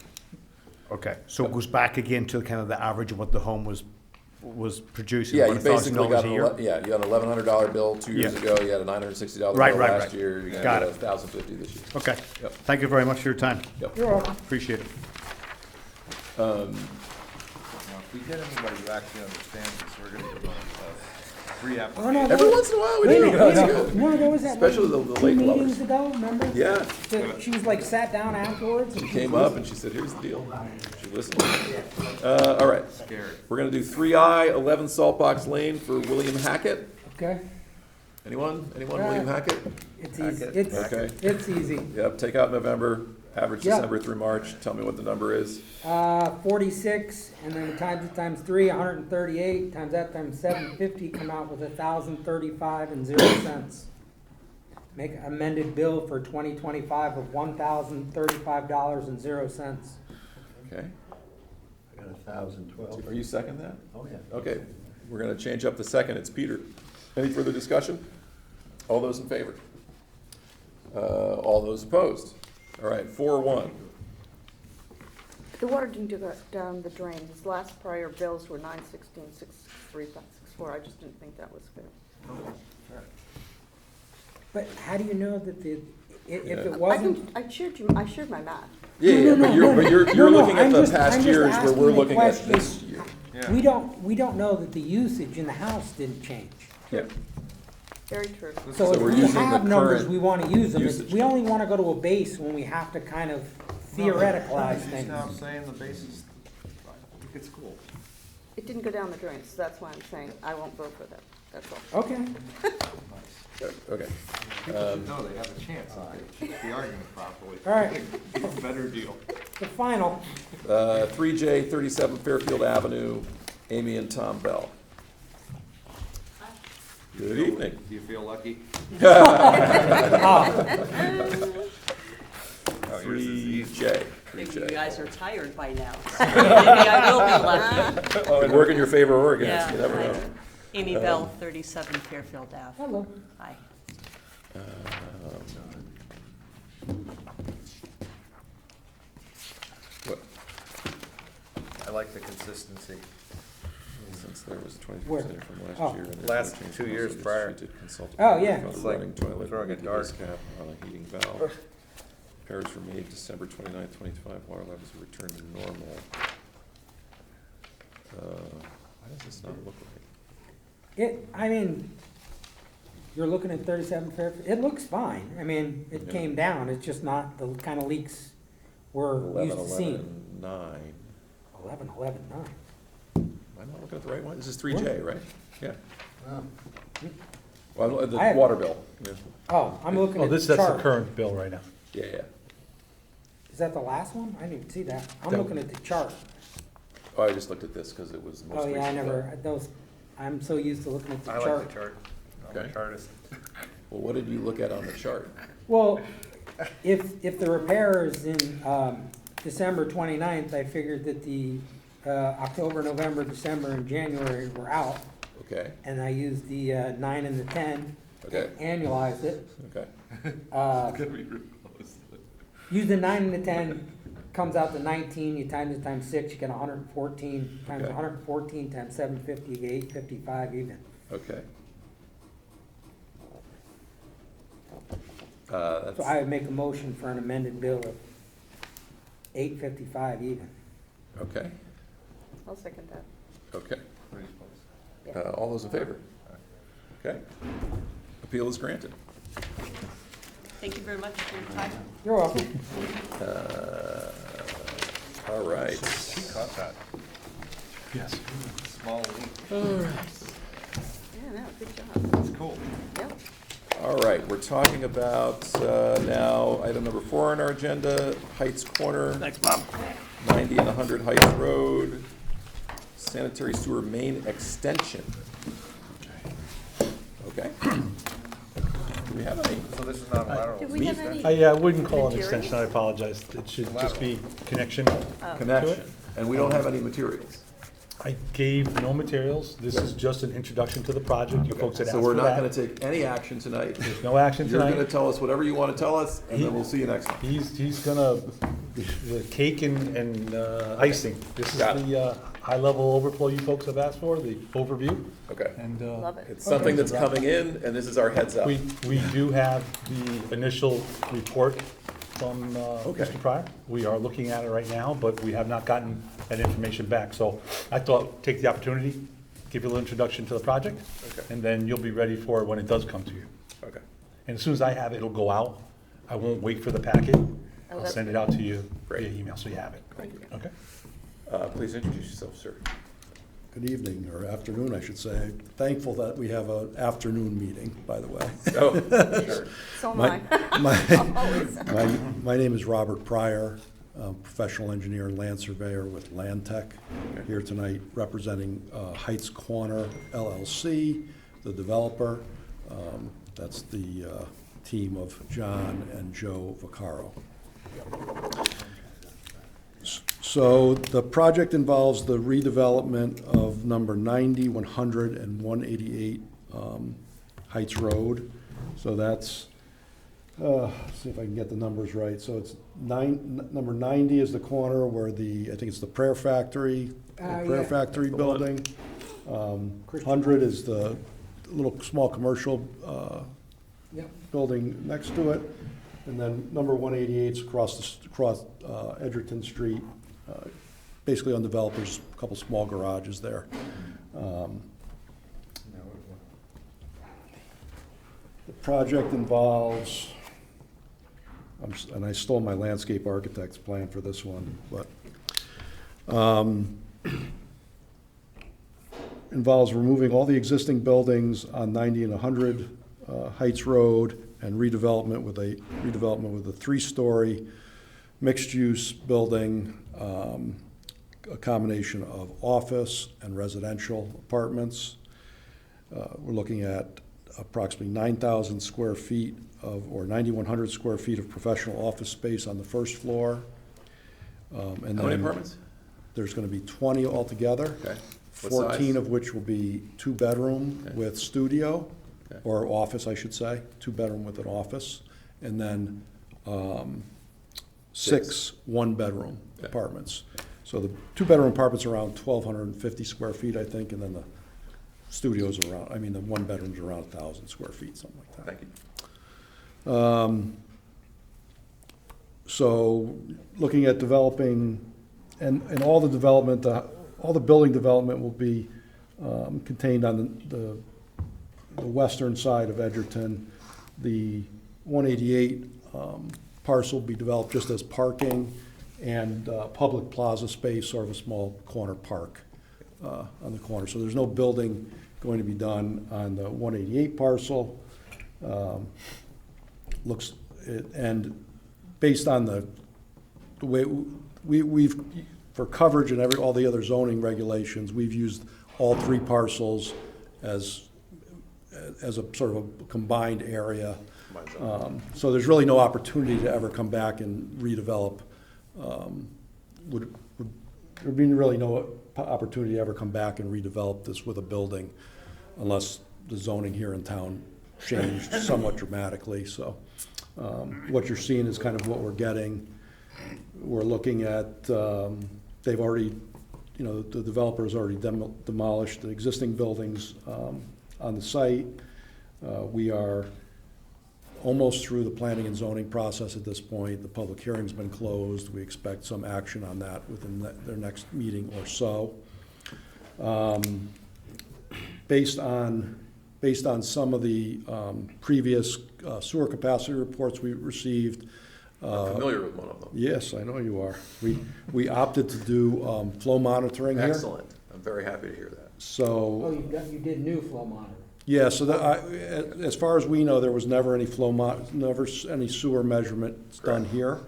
Okay, so it goes back again to kind of the average of what the home was producing, Yeah, about you basically $1,000 got a year? you got an $1,100 bill 2 years Yeah. ago, you had a $960 Right, bill right, last right. year, you're gonna Got get it. $1,050 this year. Okay, Yep. thank you very much for your time. Yep. You're welcome. Appreciate it. Now, if we get anybody who actually understands this, we're gonna give them free Oh, application. no, Every once in a while we wait a do, minute, that's wait a good. minute. No, there was that. Especially the late 2 lovers. meetings ago, remember? Yeah, So she was like sat down afterwards. she came up and she said, here's the deal. She listened. All right, we're gonna do 3I, 11 Saltbox Lane for William Hackett. Okay, Anyone? William Hackett? it's easy, Hackett. Okay. it's easy. Yep, take out November, average Yeah. December through March, tell me what the number is. 46, and then times it times 3, 138, times that times 750, come out with $1,035.00. Make an amended bill for 2025 of $1,035.00. Okay, I got 1,012. are you second that? Oh, yeah. Okay, we're gonna change up the second, it's Peter. Any further discussion? All those in favor? All those opposed? All right, 4-1. The water didn't go down the drain. His last prior bills were 916, 663, 564. I just didn't think that was fair. But how do you know that if Yeah. it wasn't? I shared my map. Yeah, but you're looking at I'm the just- past I'm just years where we're asking the looking at question. this year. Yeah. We don't know that the usage in the house didn't change. Yeah. Very true. So So we're if we using the have numbers, current we wanna use them. usage. We only wanna go to a base when we have to kind of theoreticalize things. Now saying the basis, I think it's cool. It didn't go down the drain, so that's why I'm saying I won't vote for that. That's all. Okay. Okay. No, they have a chance if they keep the argument properly. All right. Better deal. The final. 3J 37 Fairfield Avenue, Amy and Tom Bell. Good evening. Do you feel lucky? 3J. Maybe you 3J. guys are tired by now. So maybe I will be lucky. Could work in your favor or against, you Yeah, never know. Amy Bell, 37 Fairfield Ave. Hello. Hi. What, I like the consistency. since there was a 20% Where? from last Oh. year. and there's Last no change 2 to years the prior. treated consultant Oh, yeah. found a It's like running toilet throwing a with dart. ice cap on a heating valve. Repairs were made December 29th, 2025. Water levels were returned to normal. Why does this not look right? I mean, you're looking at 37 Fairfield, it looks fine. I mean, it Yeah. came down, it's just not the kind of leaks we're 11, used to seeing. 11, 9. 11, Am I not looking at the right one? This is 3J, right? Yeah. Oh. Well, I the have- water bill. Yeah, Oh, I'm looking Oh, at the that's the chart. current bill right now. yeah. Is that the last one? I didn't even see that. I'm That- looking at the chart. Oh, I just looked at this because it was the most Oh, recent. yeah, I bill. never, I'm so used to looking at the I chart. like the chart. I'm Okay. a chartist. Well, what did you look at on the chart? Well, if the repair is in, December 29th, I figured that the, October, November, December, and January were out, Okay, and I used the, 9 and the 10, okay, annualized it. okay. Use the 9 and the 10, comes out to 19, you times it times 6, you get 114, times Okay. 114 times 750, you get 855 even. Okay. So That's, I would make a motion for an amended bill of 855 even. okay, I'll second that. okay. Yeah. All those in favor? Okay. Appeal is granted. Thank you very much for your time. You're welcome. All right. She caught that. Yes. Small leak. Yeah, no, good job. That's cool. Yep. All right, we're talking about now, item number 4 on our agenda, Heights Corner. Thanks, Bob. 90 and 100 Heights Road, sanitary sewer main extension. Okay. Do we have any? So this is not a lateral. Did we have any? I wouldn't call it an Materials? extension, I apologize. It should just be connection. Connection, and we don't have any materials. I gave no materials. This is just an introduction to the project. You folks had asked So for we're not gonna that. take any action tonight. There's no action You're gonna tonight. tell us whatever you wanna tell us, and then we'll see you next time. He's gonna, the cake and icing. This is Got it. the high-level overflow you folks have asked for, the overview. Okay. And Love it. It's something that's coming in, and this is our heads up. we do have the initial report from Okay. Mr. Pryor. We are looking at it right now, but we have not gotten that information back. So I thought, take the opportunity, give you a little introduction to the project, Okay. and then you'll be ready for it when it does come to you. Okay. And as soon as I have it, it'll go out. I won't wait for the packet. I'll that's send it out to you via Great. email, so you have it. Thank you. Okay? Please introduce yourself, sir. Good evening, or afternoon, I should say. Thankful that we have an afternoon meeting, by the way. Oh, sure. So am My, I. Always. my name is Robert Pryor, professional engineer and land surveyor with Land Tech. Here tonight representing Heights Corner LLC, the developer. That's the team of John and Joe Vaccaro. So the project involves the redevelopment of number 90, 100, and 188 Heights Road. So that's, let's see if I can get the numbers right. So it's number 90 is the corner where I think it's the Prayer Factory, Yeah. building. 100 is the little small commercial building next to it. And then number 188 is across Edgerton Street, basically undeveloped. There's a couple small garages there. The project involves, and I stole my landscape architect's plan for this one, but involves removing all the existing buildings on 90 and 100 Heights Road and redevelopment with a 3-story mixed-use building, a combination of office and residential apartments. We're looking at approximately 9,000 square feet or 9,100 square feet of professional office space on the first floor. And How many then apartments? There's going to be 20 altogether. Okay. What 14 size? of which will be 2-bedroom Okay. with studio, Okay. or office, I should say, 2-bedroom with an office, and then 6 1-bedroom Okay. apartments. So the 2-bedroom apartments are around 1,250 square feet, I think, and then the studios are around, the 1-bedroom's around 1,000 square feet, something like that. Thank you. So looking at developing, and all the development, all the building development will be contained on the western side of Edgerton. The 188 parcel will be developed just as parking and public plaza space, sort of a small corner park on the corner. So there's no building going to be done on the 188 parcel. And based on the way we've, for coverage and all the other zoning regulations, we've used all 3 parcels as a sort of a combined area. So there's really no opportunity to ever come back and redevelop. There'd be really no opportunity to ever come back and redevelop this with a building unless the zoning here in town changed somewhat dramatically. So what you're seeing is kind of what we're getting. We're looking at, they've already, the developer's already demolished the existing buildings on the site. We are almost through the planning and zoning process at this point. The public hearing's been closed. We expect some action on that within their next meeting or so. Based on some of the previous sewer capacity reports we received. I'm familiar with one of them. Yes, I know you are. We opted to do flow monitoring here. Excellent. I'm very happy to hear that. So, you did new flow monitor. yeah, so as far as we know, there was never any never any sewer measurements done here.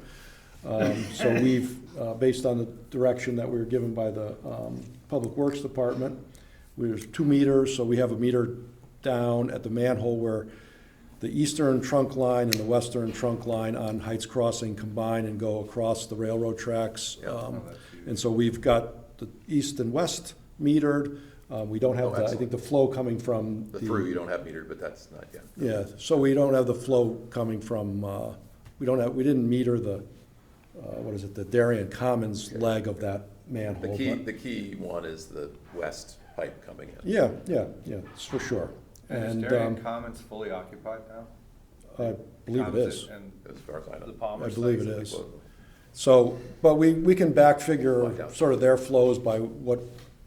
So we've, based on the direction that we were given by the Public Works Department, there's 2 meters, so we have a meter down at the manhole where the eastern trunk line and the western trunk line on Heights Crossing combine and go across the railroad tracks. And so we've got the east and west metered. We don't have, I think, the flow coming from The through you don't have metered, but that's not yet. yeah, so we don't have the flow coming from, we didn't meter the, the Darien Commons leg of that manhole. The key one is the west pipe coming in. Yeah, it's for sure. And is Darien Commons fully occupied now? I believe it is. And As far as I know. the Palmer I believe it sites? is. So, but we can back figure sort of their flows by what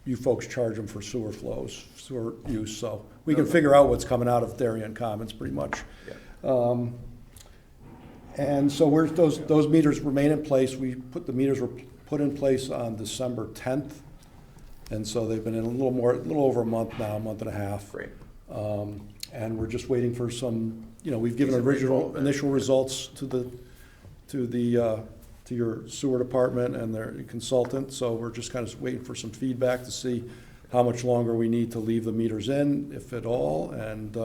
you folks charge them for sewer flows, sewer use, so we can figure out what's coming out of Darien Commons pretty much. Yeah. And so those meters remain in place. The meters were put in place on December 10th, and so they've been in a little over a month now, a month and a half. Great. And we're just waiting for some, we've given Decent rainfall. initial results to your sewer department and their consultant, so we're just kind of waiting for some feedback to see how much longer we need to leave the meters in, if at all, and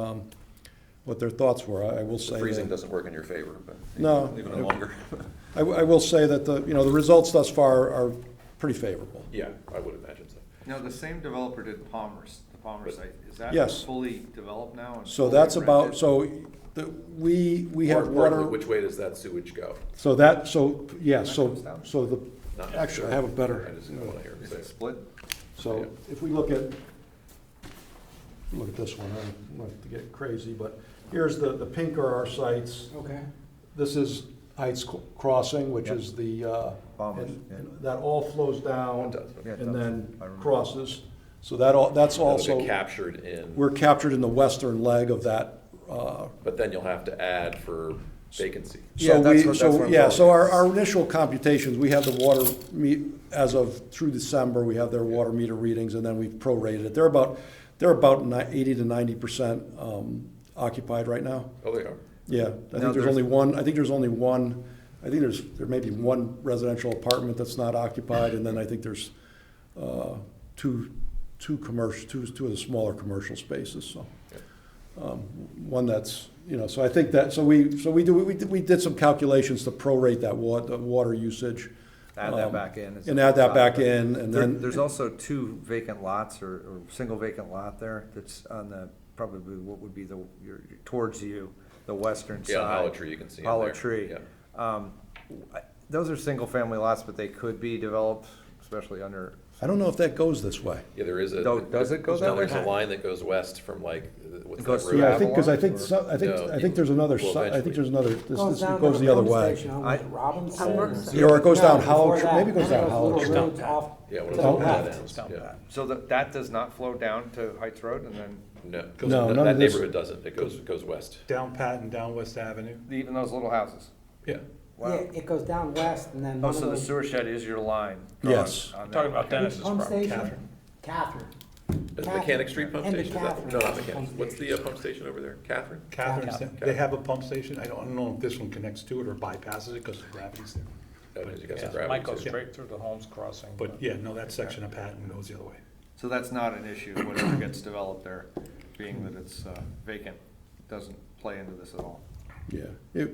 what their thoughts were. I will say The freezing that, doesn't work in your favor, but No. even longer. I will say that the results thus far are pretty favorable. Yeah, I would imagine so. Now, the same developer did the Palmer site. Is that Yes. fully developed now? And So fully that's about, rented? so we have water. Which way does that sewage go? So the, Not actually, I have a better, I just don't want to hear it Is say it it. split? so if we look at this one, I don't have to get crazy, but here's the pink are our sites. Okay. This is Heights Crossing, which Yep. is the, Bombers, and that all flows down Yeah, it and does. then I remember. crosses. So that's That'll also, get captured in, we're captured in the western leg of that. but then you'll have to add for vacancy. Yeah, So that's we, what so, I'm yeah, so going. our initial computations, we have the water as of through December, we have their water meter readings, and then we've prorated it. They're about 80 to 90% occupied right now. Oh, they are? Yeah, I Now, think there may be one residential apartment that's not occupied, and then I think there's two of the smaller commercial spaces, so. One that's, so I think that, we did some calculations to prorate that water usage. Add that back in. And add that back in, and then. There's also 2 vacant lots or single vacant lot there that's on the, probably what would be towards you, the western side. Yeah, Hollow Tree, you can see in Hollow there. Tree. Yeah. Those are single-family lots, but they could be developed, especially under, I don't know if that goes this way. Yeah, there is a. Does it go that way? There's a line that goes west from like, what's It goes that through road? Yeah, I think, because I think, Avalon, I think there's another, Well, I think there's another, this Goes down it to goes the other pump way. station on I- Robinson. On Brookside. Or it goes down No, Hollow before Tree, that. maybe it goes Then down those Hollow little Tree. roads off Yeah, what to is the it? left. Yeah. so that does not flow down to Heights Road and then No, No, none that of this- neighborhood doesn't, it goes west. Down Patton, down West Avenue. even those little houses? Yeah. Wow. Yeah, it goes down west and then. Oh, one so of the those- sewer shed is your line? drawn Yes. on that. Talking about Okay. Dennis's Pump property. station? Catherine. Is it Mechanic Street pump And the station? Is that- Catherine. No, not Mechanic. What's the pump station over there? Catherine? Catherine, they have a pump station. I don't know if this one connects to it or bypasses it because the gravity's there. Oh, you got some Yeah, gravity Might go too. straight through the Holmes Crossing. But yeah, no, that section of Patton goes the other way. So that's not an issue, whatever gets developed there, being that it's vacant, doesn't play into this at all. Yeah,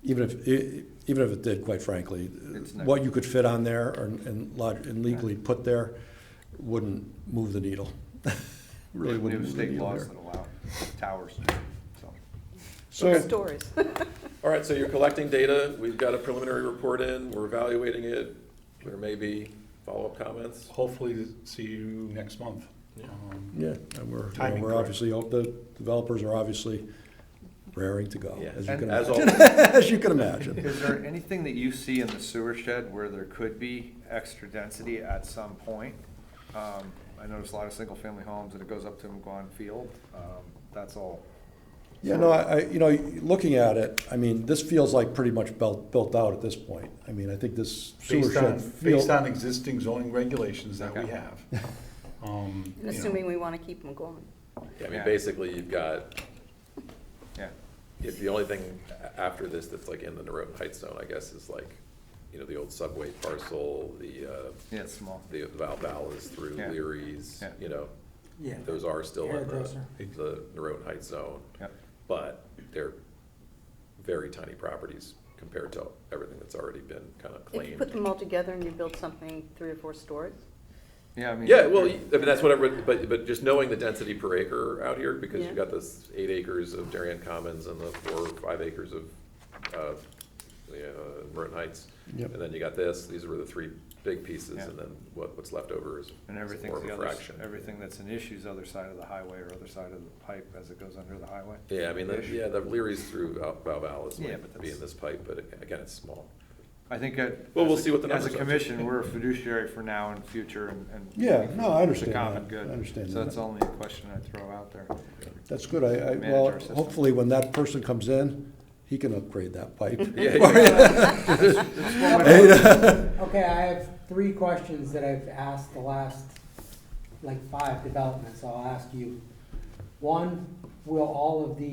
even if it did, quite frankly, It's not- what you could fit on there and legally put there wouldn't move the needle. Really We wouldn't have move the state needle laws there. that allow towers, so. So, Stories. All right, so you're collecting data, we've got a preliminary report in, we're evaluating it, there may be follow-up comments. Hopefully see you next month. yeah, and Timing we're correct. obviously, the developers are obviously raring to go, Yeah, as you and can as imagine. always. As you can imagine. Is there anything that you see in the sewer shed where there could be extra density at some point? I notice a lot of single-family homes that it goes up to McGuan Field, that's all. Yeah, no, looking at it, I mean, this feels like pretty much built out at this point. I mean, I think this sewer shed Based on existing zoning regulations that we Okay. have. And assuming we want to keep them going. Yeah, I mean, Yeah. basically, you've got, Yeah, if the only thing after this that's like in the Norotan Heights zone, I guess, is like, the old subway parcel, yeah, it's small. the Val is through Yeah. Leary's, Yeah. Yeah. those are still in Hairdresser. the Norotan Heights zone. Yep. But they're very tiny properties compared to everything that's already been kind of If you claimed. put them all together and you build something 3 or 4 stories, Yeah, I mean. Yeah, well, I mean, that's whatever, but just knowing the density per acre out here, because Yeah. you've got this 8 acres of Darien Commons and the 4 or 5 acres of, Merton Heights. Yep. And then you got this, these were the 3 big pieces, Yeah. and then what's left over is And more everything's of the a other, fraction. everything that's an issue is other side of the highway or other side of the pipe as it goes under the highway. Yeah, I mean, the Leary's through Val is Yeah, like but be in that's- this pipe, but again, it's small. I think. Well, we'll see what the As numbers a are. commission, we're a fiduciary for now and future and. Yeah, looking no, for I understand the common that. good. I understand So that's that. only a question I throw out there. That's good. Manage Well, our system. hopefully when that person comes in, he can upgrade that pipe. Okay, I have 3 questions that I've asked the last, 5 developments, so I'll ask you. 1, will all of the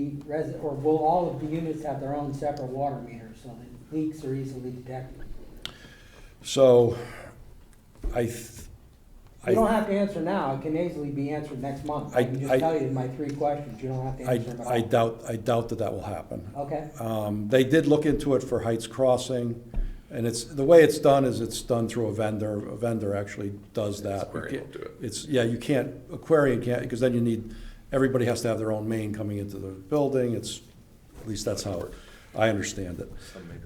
units have their own separate water meters so that leaks are easily detected? So, You don't have to answer now, it can easily be answered next month. I can just tell you my 3 questions, you don't have to answer them at all. I doubt that will happen. Okay, They did look into it for Heights Crossing, and the way it's done is it's done through a vendor. A vendor actually does that. Aquarium will do it. Aquarium can't, because then everybody has to have their own main coming into the building. At least that's how I understand it.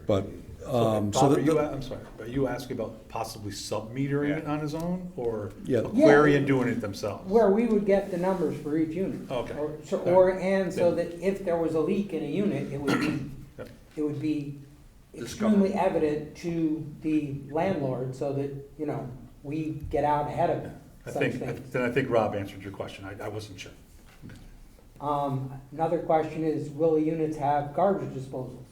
But So Bob, the- are you, I'm sorry, are you asking about possibly sub-metering it Yeah. on his own, or Yeah. Aquarian doing it themselves? Where we would get the numbers for each unit. Okay. So that if there was a leak in a unit, it would be, Yep. it would be extremely evident to the landlord so that, you know, we get out ahead of such things. I think Rob answered your question, I wasn't sure. Another question is, will the units have garbage disposals?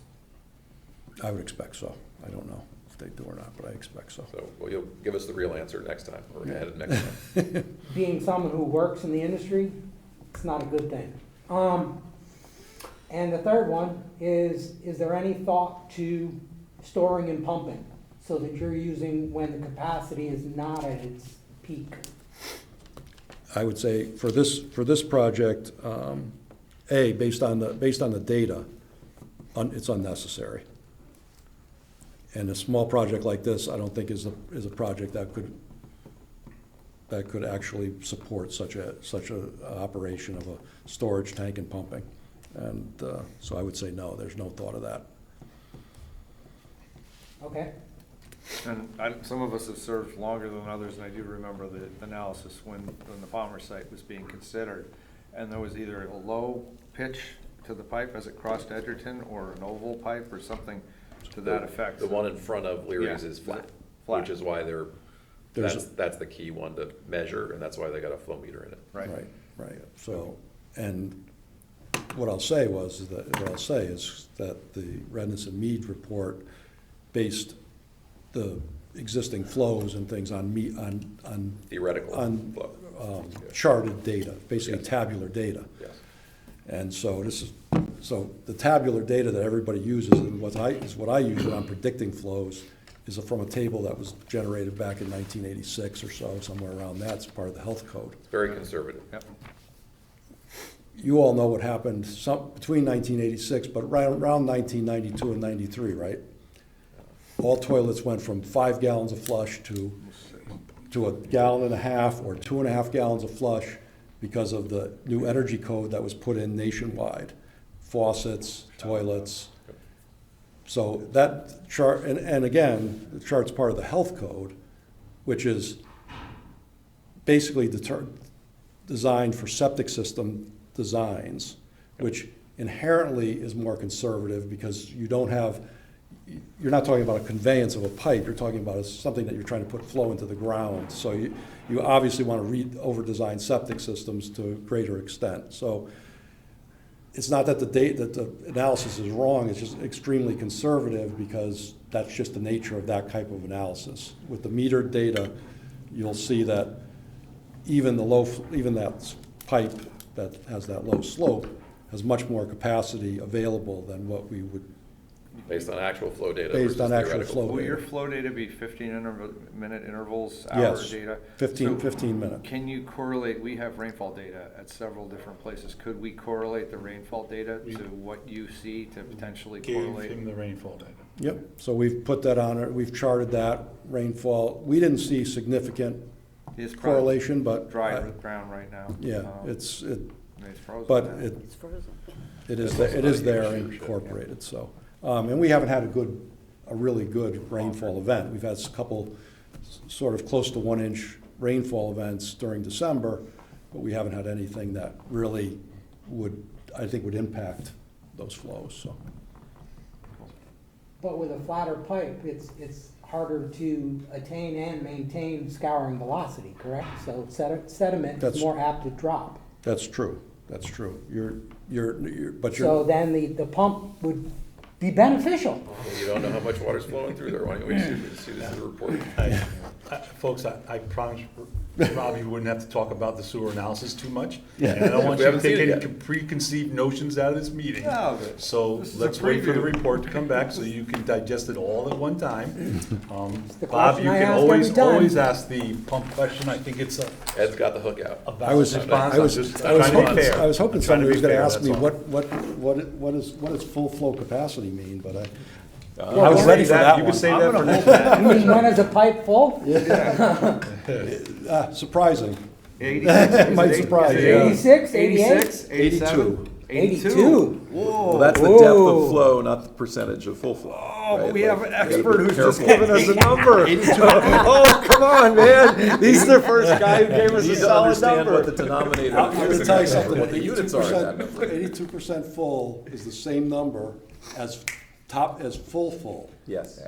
I would expect so. I don't know if they do or not, but I expect so. So, well, you'll give us the real answer next time, or ahead next time. Being someone who works in the industry, it's not a good thing. And the third one is there any thought to storing and pumping so that you're using when the capacity is not at its peak? I would say for this project, based on the data, it's unnecessary. And a small project like this, I don't think is a project that could actually support such a operation of a storage tank and pumping. And so I would say no, there's no thought of that. Okay. And some of us have served longer than others, and I do remember the analysis when the Palmer site was being considered. And there was either a low pitch to the pipe as it crossed Edgerton, or an oval pipe, or something to that effect. The one in front of Leary's Yeah. is flat, Flat. which is why There's that's the key one to measure, and that's why they got a flow meter in it. Right. Right. So, and what I'll say is that the Redness and Mead report based the existing flows and things on Theoretical flow. charted data, basically Yes. tabular data. Yes. And so the tabular data that everybody uses, and what I use when I'm predicting flows, is from a table that was generated back in 1986 or so, somewhere around that. It's part of the health code. It's very conservative. Yep. You all know what happened between 1986, but around 1992 and 93, right? All toilets went from 5 gallons a flush to 1.5 gallons or 2.5 gallons a flush because of the new energy code that was put in nationwide. Faucets, toilets. So that chart, and again, the chart's part of the health code, which is basically designed for septic system designs, which inherently is more conservative because you're not talking about a conveyance of a pipe, you're talking about something that you're trying to put flow into the ground. So you obviously want to over-design septic systems to a greater extent. So it's not that the analysis is wrong, it's just extremely conservative because that's just the nature of that type of analysis. With the metered data, you'll see that even that pipe that has that low slope has much more capacity available than what we would. Based on actual flow data. Based versus on actual theoretical. flow. Will your flow data be 15-minute intervals, hour Yes, data? 15 minutes. Can you correlate, we have rainfall data at several different places. Could we correlate the rainfall data to what you see to potentially Gave correlate? him the rainfall data. Yep, so we've put that on it, we've charted that rainfall. We didn't see significant It's probably correlation, but. dry ground right now. Yeah, It's frozen. but now. It's frozen. it is That's also there not a huge shed, incorporated, so. And we haven't had a really good rainfall event. We've had a couple sort of close to 1-inch rainfall events during December, but we haven't had anything that really would impact those flows, so. But with a flatter pipe, it's harder to attain and maintain scouring velocity, correct? So sediment is That's- more apt to drop. That's true, that's true. But So you're, then the pump would be beneficial. You don't know how much water's flowing through there. Why don't we see this as a report? Folks, I promise Rob, you wouldn't have to talk about the sewer analysis too much. Yeah. And I don't want We you to haven't seen take it any preconceived notions out of this meeting. No, but So this is a let's wait for the preview. report to come back so you can digest it all at one time. the Bob, question you I can ask every time. always ask the pump question. I think it's a Ed's got the hook out. I was response. hoping I'm trying somebody to be was gonna fair, ask me that's what does full flow capacity mean, but I all. was ready for that You one. can say that for next time. You mean when is a pipe full? Surprising. 86, Might is it surprise eight- you. 86, 88? 82. 82. Well, that's the depth of flow, not the percentage of full flow. Oh, right? but we have Like, an you gotta expert be who's just careful. given us a number. Oh, come on, man. He's the first guy who gave You us a need to solid understand what the number. denominator I'm is, gonna tell you something, what the units are in that number. 82% full is the same number as full. Yes.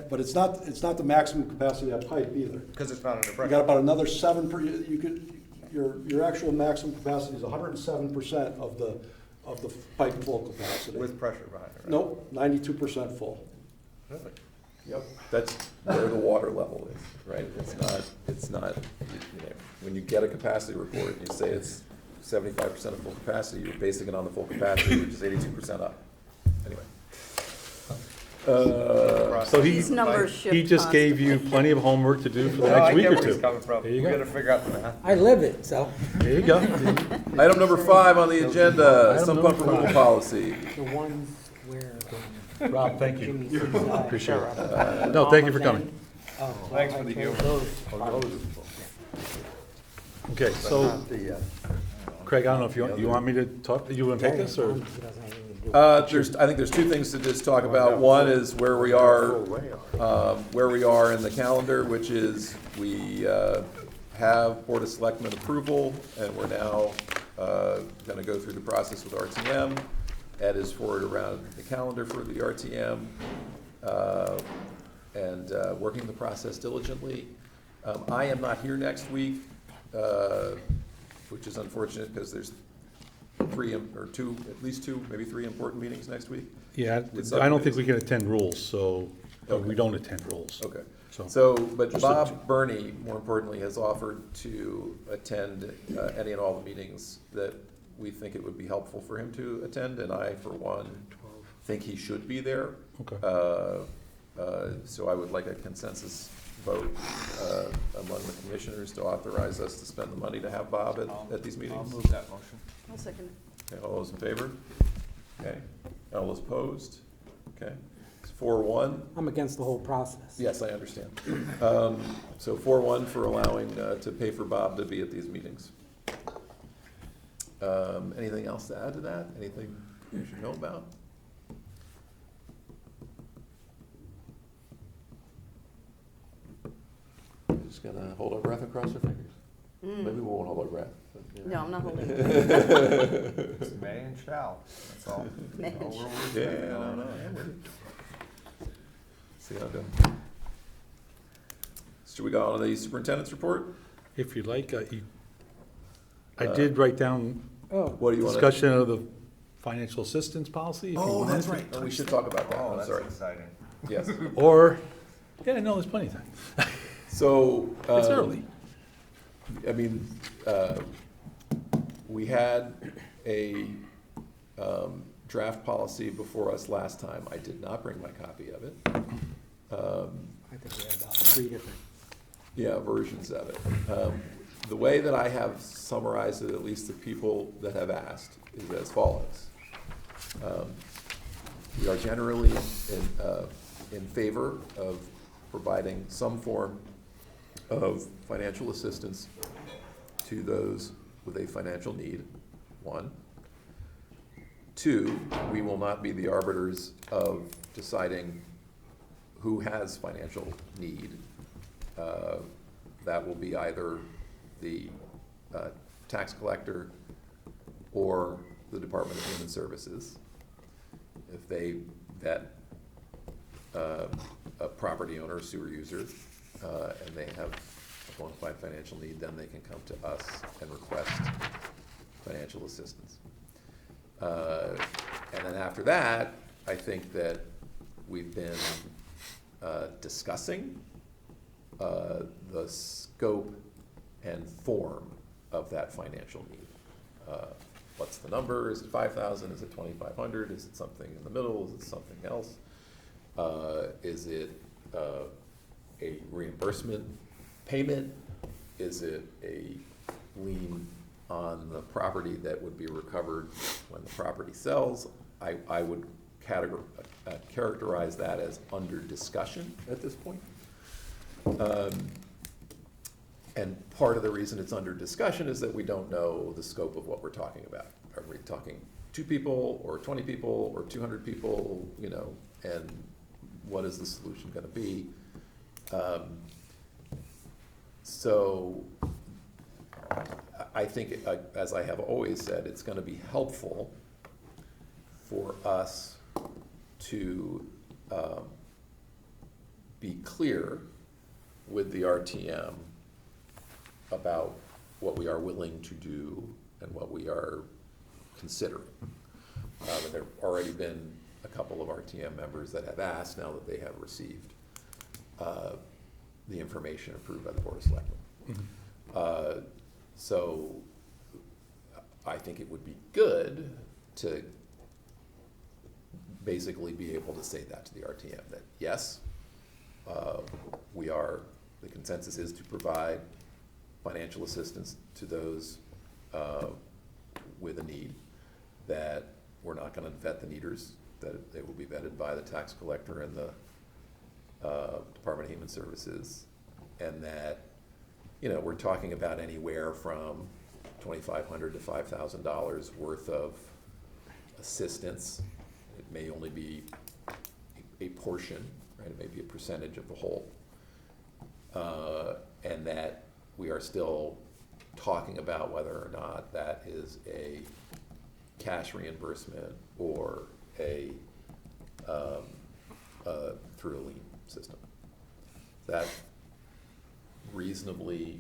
But it's not the maximum capacity of that pipe either. Because it's not under You pressure. got about another your actual maximum capacity is 107% of the pipe full capacity. With pressure behind it, right? Nope, 92% full. Really? Yep, that's where the water level is, right? It's not, when you get a capacity report, you say it's 75% of full capacity, you're basing it on the full capacity, which is 82% up. Anyway. So These numbers shift he just gave you plenty of homework to do for the next week or I get where he's two. coming from. There you We go. gotta figure out the math. I live it, so There you go. Item number 5 on the agenda, Item sump number pump removal 5. policy. the ones where Rob, thank you. Jimmy sees Appreciate it. No, thank you for coming. Oh, Thanks for the humor. Okay, so Craig, I don't know if you want me to talk, you want to take this, or? I think there's 2 things to just talk about. One is where we are in the calendar, which is we have Board of Selectmen approval, and we're now going to go through the process with RTM. Ed is forward around the calendar for the RTM, and working the process diligently. I am not here next week, which is unfortunate because there's at least two, maybe 3 important meetings next week. Yeah, With I don't think subcommittees. we can attend rules, so, Okay. we don't attend rules. Okay. So- But Just Bob Burney, more importantly, has offered to attend any and all the meetings that we think it would be helpful for him to attend, and I, for one, think he should be there. Okay. So I would like a consensus vote among the commissioners to authorize us to spend the money to have Bob at these meetings. I'll move that motion. I'll second it. Okay, all those in favor? Okay. All those opposed? Okay. It's 4-1. I'm against the whole process. Yes, I understand. So 4-1 for allowing to pay for Bob to be at these meetings. Anything else to add to that? Anything you should know about? Just gonna hold our breath and cross our fingers. Maybe we won't hold our breath. but, you know. No, I'm not holding it. It's may and shall, that's all. May and All we're shall. worried Yeah, about. no, I'm with you. See how it goes. Should we go on to the superintendent's report? If you'd like, I did write down Oh, What do you want to? discussion of the financial assistance policy. if you Oh, want that's it. right. Oh, we should talk about that. Oh, I'm that's sorry. exciting. Yes. Or, yeah, no, there's plenty of time. So. It's early. I mean, we had a draft policy before us last time. I did not bring my copy of it. I think we had about 3 different. Yeah, versions of it. The way that I have summarized it, at least the people that have asked, is as follows. We are generally in favor of providing some form of financial assistance to those with a financial need, 1. 2, we will not be the arbiters of deciding who has financial need. That will be either the tax collector or the Department of Human Services. If they vet a property owner, sewer user, and they have a bona fide financial need, then they can come to us and request financial assistance. And then after that, I think that we've been discussing the scope and form of that financial need. What's the number? Is it 5,000? Is it 2,500? Is it something in the middle? Is it something else? Is it a reimbursement payment? Is it a lien on the property that would be recovered when the property sells? I would characterize that as under discussion at this point. And part of the reason it's under discussion is that we don't know the scope of what we're talking about. are we talking 2 people or 20 people or 200 people, you know, and what is the solution gonna be? So I think, as I have always said, it's gonna be helpful for us to be clear with the RTM about what we are willing to do and what we are considering. There have already been a couple of RTM members that have asked, now that they have received the information approved by the Board of Selectmen. So I think it would be good to basically be able to say that to the RTM, that yes, the consensus is to provide financial assistance to those with a need, that we're not gonna vet the needers, that they will be vetted by the tax collector and the Department of Human Services, and that, you know, we're talking about anywhere from $2,500 to $5,000 worth of assistance. It may only be a portion, right? It may be a percentage of the whole. And that we are still talking about whether or not that is a cash reimbursement or a through a lien system. That reasonably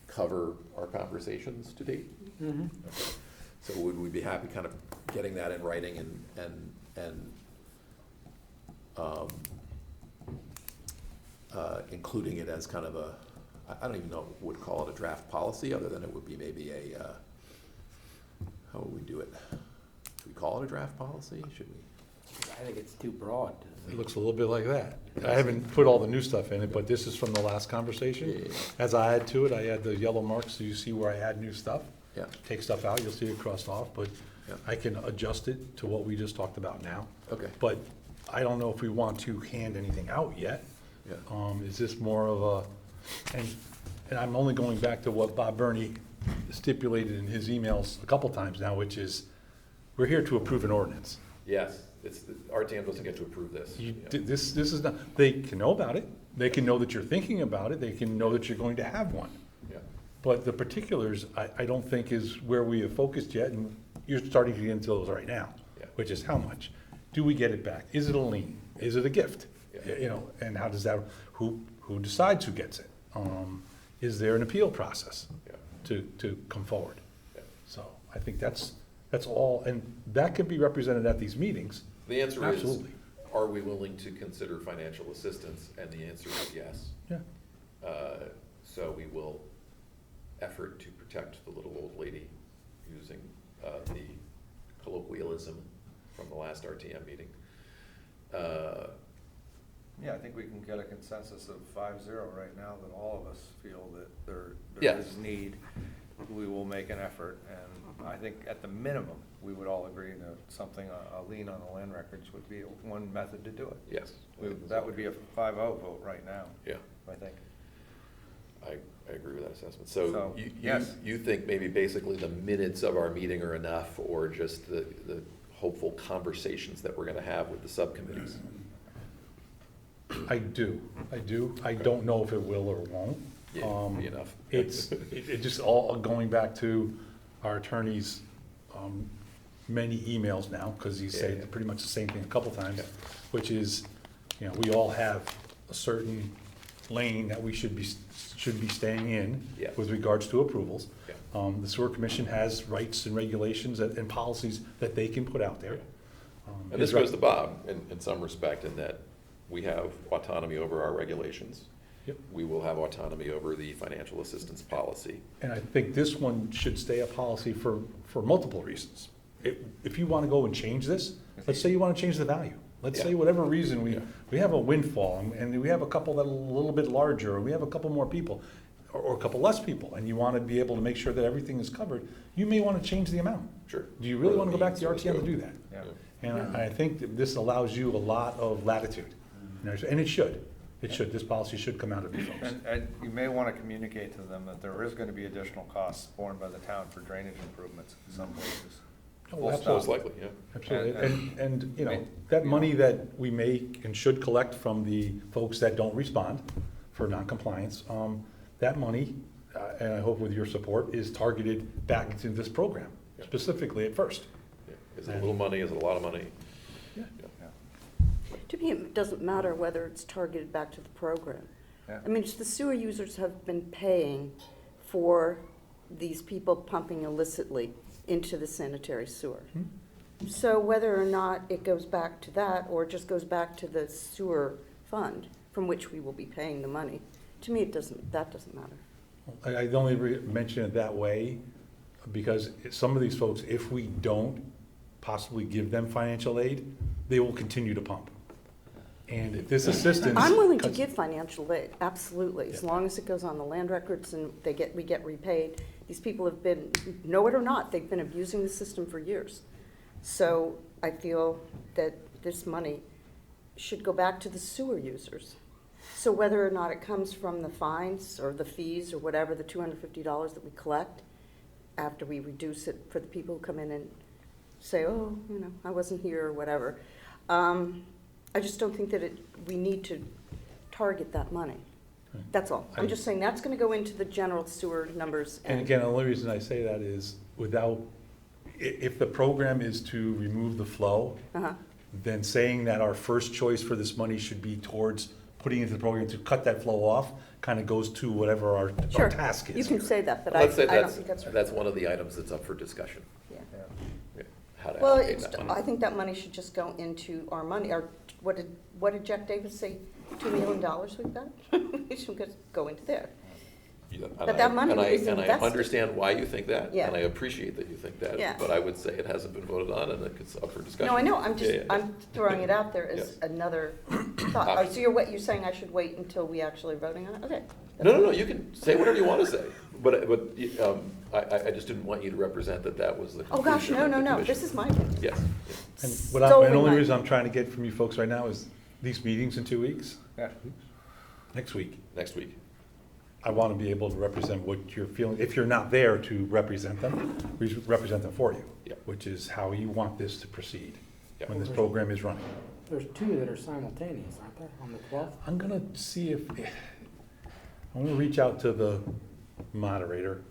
cover our conversations to date? Okay. So would we be happy kind of getting that in writing and including it as kind of a, I don't even know if we would call it a draft policy, other than it would be maybe a, how would we do it? Should we call it a draft policy? Should we? I think it's too broad. It looks a little bit like that. I haven't put all the new stuff in it, but this is from the last conversation. Yeah. As I add to it, I add the yellow marks, so you see where I add new stuff. Yeah. Take stuff out, you'll see it crossed off, but Yeah. I can adjust it to what we just talked about now. Okay. But I don't know if we want to hand anything out yet. Yeah. Is this more of a, and I'm only going back to what Bob Burney stipulated in his emails a couple times now, which is, we're here to approve an ordinance. Yes, it's, the RTM doesn't get to approve this. This is not, they can know about it, they can know that you're thinking about it, they can know that you're going to have one. Yeah. But the particulars, I don't think is where we have focused yet, and you're starting to get into those right now. Yeah. Which is how much? Do we get it back? Is it a lien? Is it a gift? Yeah. You know, and how does that, who decides who gets it? Is there an appeal process Yeah. to come forward? Yeah. So I think that's all, and that can be represented at these meetings. The answer is, Absolutely. are we willing to consider financial assistance? And the answer is yes. Yeah. So we will effort to protect the little old lady using the colloquialism from the last RTM meeting. Yeah, I think we can get a consensus of 5-0 right now, that all of us feel that there Yes. is need. We will make an effort, and I think at the minimum, we would all agree that something, a lien on the land records would be one method to do it. Yes. That would be a 5-0 vote right now. Yeah. I think. I agree with that assessment. So yes. you think maybe basically the minutes of our meeting are enough, or just the hopeful conversations that we're gonna have with the subcommittees? I do. I don't know if it will or won't. Yeah, be enough. It just all going back to our attorney's many emails now, because he said Yeah. pretty much the same thing a couple times, Yeah. which is, you know, we all have a certain lane that we should be staying in Yeah. with regards to approvals. Yeah. The sewer commission has rights and regulations and policies that they can put out there. And this goes to Bob in some respect, in that we have autonomy over our regulations. Yep. We will have autonomy over the financial assistance policy. And I think this one should stay a policy for multiple reasons. If you want to go and change this, let's say you want to change the value. Let's say Yeah. whatever reason, Yeah. we have a windfall, and we have a couple that are a little bit larger, or we have a couple more people, or a couple less people, and you want to be able to make sure that everything is covered, you may want to change the amount. Sure. Do you really Or want to go back to the means or RTM to scope. do that? Yeah. And I think that this allows you a lot of latitude, and it should. It should, this policy should come out of you folks. And you may want to communicate to them that there is going to be additional costs borne by the town for drainage improvements in some places. Full stop. Most likely, yeah. Absolutely, and, you know, that money that we make and should collect from the folks that don't respond for noncompliance, that money, and I hope with your support, is targeted back into this program, specifically at first. Yeah. Is it a little money, is it a lot of money? Yeah. To me, it doesn't matter whether it's targeted back to the program. Yeah. I mean, the sewer users have been paying for these people pumping illicitly into the sanitary sewer. So whether or not it goes back to that or just goes back to the sewer fund from which we will be paying the money, to me, that doesn't matter. I only mention it that way because some of these folks, if we don't possibly give them financial aid, they will continue to pump. And if this assistance. I'm willing to give financial aid, absolutely, as long as it goes on the land records and we get repaid. These people have been, know it or not, they've been abusing the system for years. So I feel that this money should go back to the sewer users. So whether or not it comes from the fines or the fees or whatever, the $250 that we collect after we reduce it for the people who come in and say, oh, you know, I wasn't here or whatever. I just don't think that we need to target that money. That's all. I'm just saying that's going to go into the general sewer numbers. And again, the only reason I say that is if the program is to remove the flow, then saying that our first choice for this money should be towards putting into the program to cut that flow off kind of goes to whatever our task is. You can say that, but Let's say I don't think that's right. That's one of the items that's up for discussion. Yeah. Yeah. How to Well, allocate that money. I think that money should just go into our money. What did Jeff Davis say? $2 million we've got? It should just go into there. Yeah, But that money is And I invested. understand why you think that, Yeah. and I appreciate that you think that. Yeah. But I would say it hasn't been voted on, and it's up for discussion. No, I know, I'm just, Yeah, yeah. I'm throwing it out there as Yeah. another thought. Oh, so you're saying I should wait until we actually are voting on it? Okay. No, you can say whatever you want to say, but I just didn't want you to represent that was the Oh, gosh, conclusion of the no, commission. this is my opinion. Yes. And Solely the only my- reason I'm trying to get from you folks right now is these meetings in 2 weeks, Yeah. next week. Next week. I want to be able to represent what you're feeling, if you're not there to represent them, represent them for you. Yeah. Which is how you want this to proceed Yeah. when this program is running. There's two that are simultaneous, aren't there, on the 12th? I'm gonna see if, I'm gonna reach out to the moderator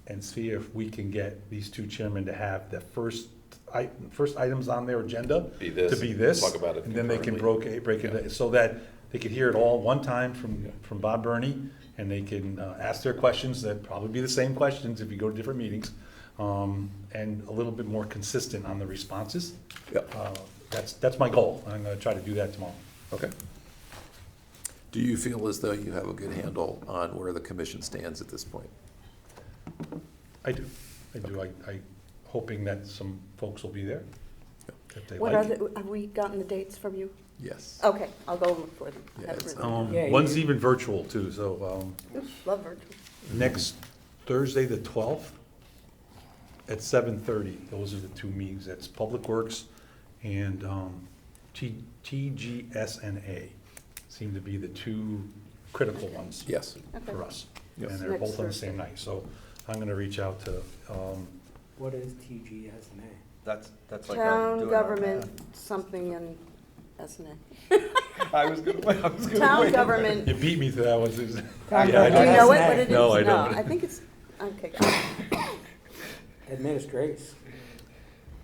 and see if we can get these two chairmen to have the first items on their agenda Be this, to be this. talk about it And then they can concurrently. break Yeah. it, so that they could hear it all one time from Bob Burney, and they can ask their questions, that probably be the same questions if you go to different meetings, and a little bit more consistent on the responses. Yep. That's my goal. I'm gonna try to do that tomorrow. Okay. Do you feel as though you have a good handle on where the commission stands at this point? I do. I hoping that some folks will be there. If they What like. have we gotten the dates from you? Yes. Okay, I'll go look for them. I Yeah, haven't it's, written them. Yeah, One's you- even virtual too, so, Ooh, love virtual. next Thursday, the 12th, at 7:30, those are the two meetings. That's Public Works and TGSNA seem to be the two critical ones Yes. Okay. for us. Yep. And they're Next both on the same Thursday. night, so I'm gonna reach out to, What is TGSNA? That's like. Town government, something in SNA. I was gonna wait. Town government, you do beat me to that one, Susan. Town Yeah, I you don't- know what it is? No, I No, don't. I think it's, okay, got it. Administration.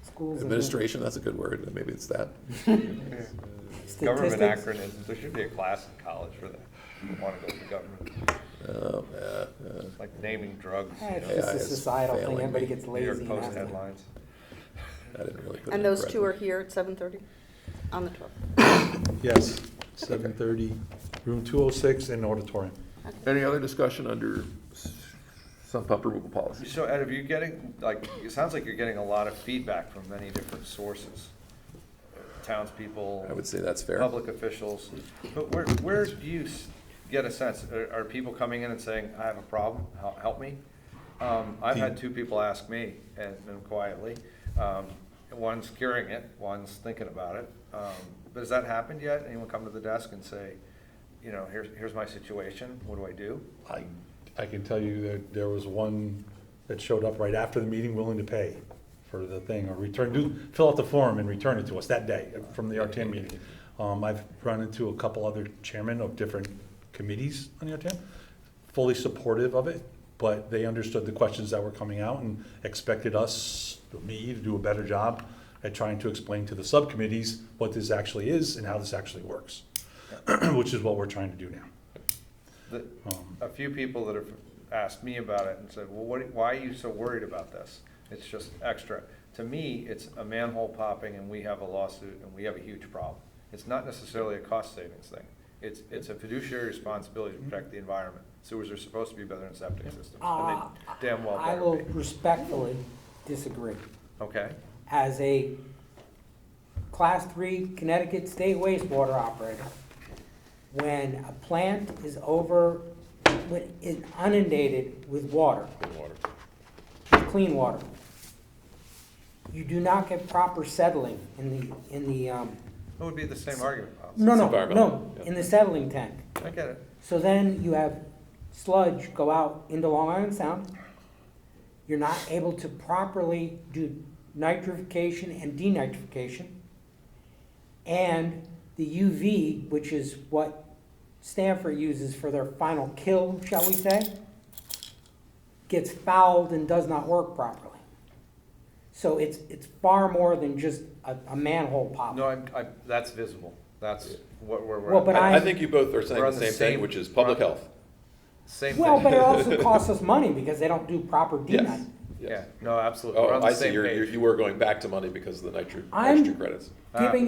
Schools. and- Administration, that's a good word, maybe it's that. Government Statistics. acronyms, there should be a class in college for that. You want to go to government, like naming drugs, Eh, It's Yeah, just a it's societal thing, failing everybody me. gets New lazy. York and Post has to- headlines. I didn't really put it And in those two are correctly. here at 7:30 on the 12th. Yes, 7:30, room 206 in the auditorium. Any other discussion under sump pump removal policy? So Ed, are you getting, like, it sounds like you're getting a lot of feedback from many different sources, townspeople. I would say that's fair. Public officials, but where do you get a sense, are people coming in and saying, I have a problem, help me? I've had two people ask me, and quietly, one's curing it, one's thinking about it, but has that happened yet? Anyone come to the desk and say, you know, here's my situation, what do I do? I can tell you that there was one that showed up right after the meeting willing to pay for the thing, or fill out the form and return it to us that day from the RTM meeting. I've run into a couple other chairmen of different committees on the RTM, fully supportive of it, but they understood the questions that were coming out and expected me to do a better job at trying to explain to the subcommittees what this actually is and how this actually works, which is what we're trying to do now. A few people that have asked me about it and said, well, why are you so worried about this? It's just extra. To me, it's a manhole popping and we have a lawsuit and we have a huge problem. It's not necessarily a cost savings thing. It's a fiduciary responsibility to protect the environment. Sewers are supposed to be better than septic systems, and they damn well I better will be. respectfully disagree. Okay, As a Class 3 Connecticut State wastewater operator, when a plant is inundated with water, with clean water, you do not get proper settling in the it would be the same argument, Bob. no, in the settling tank. I get it. So then you have sludge go out into Long Island Sound. You're not able to properly do nitrification and denitrification. And the UV, which is what Stanford uses for their final kill, shall we say, gets fouled and does not work properly. So it's far more than just a manhole pop. No, that's visible. That's what we're. Well, but I think you both are saying We're the on the same thing, same- which is public we're on- health. Same Well, thing. but it also costs us money because they don't do proper Yes. denit. Yes. Yeah, no, absolutely. We're Oh, on the I see, same page. you were going back to money because of the nitrogen I'm- credits. Giving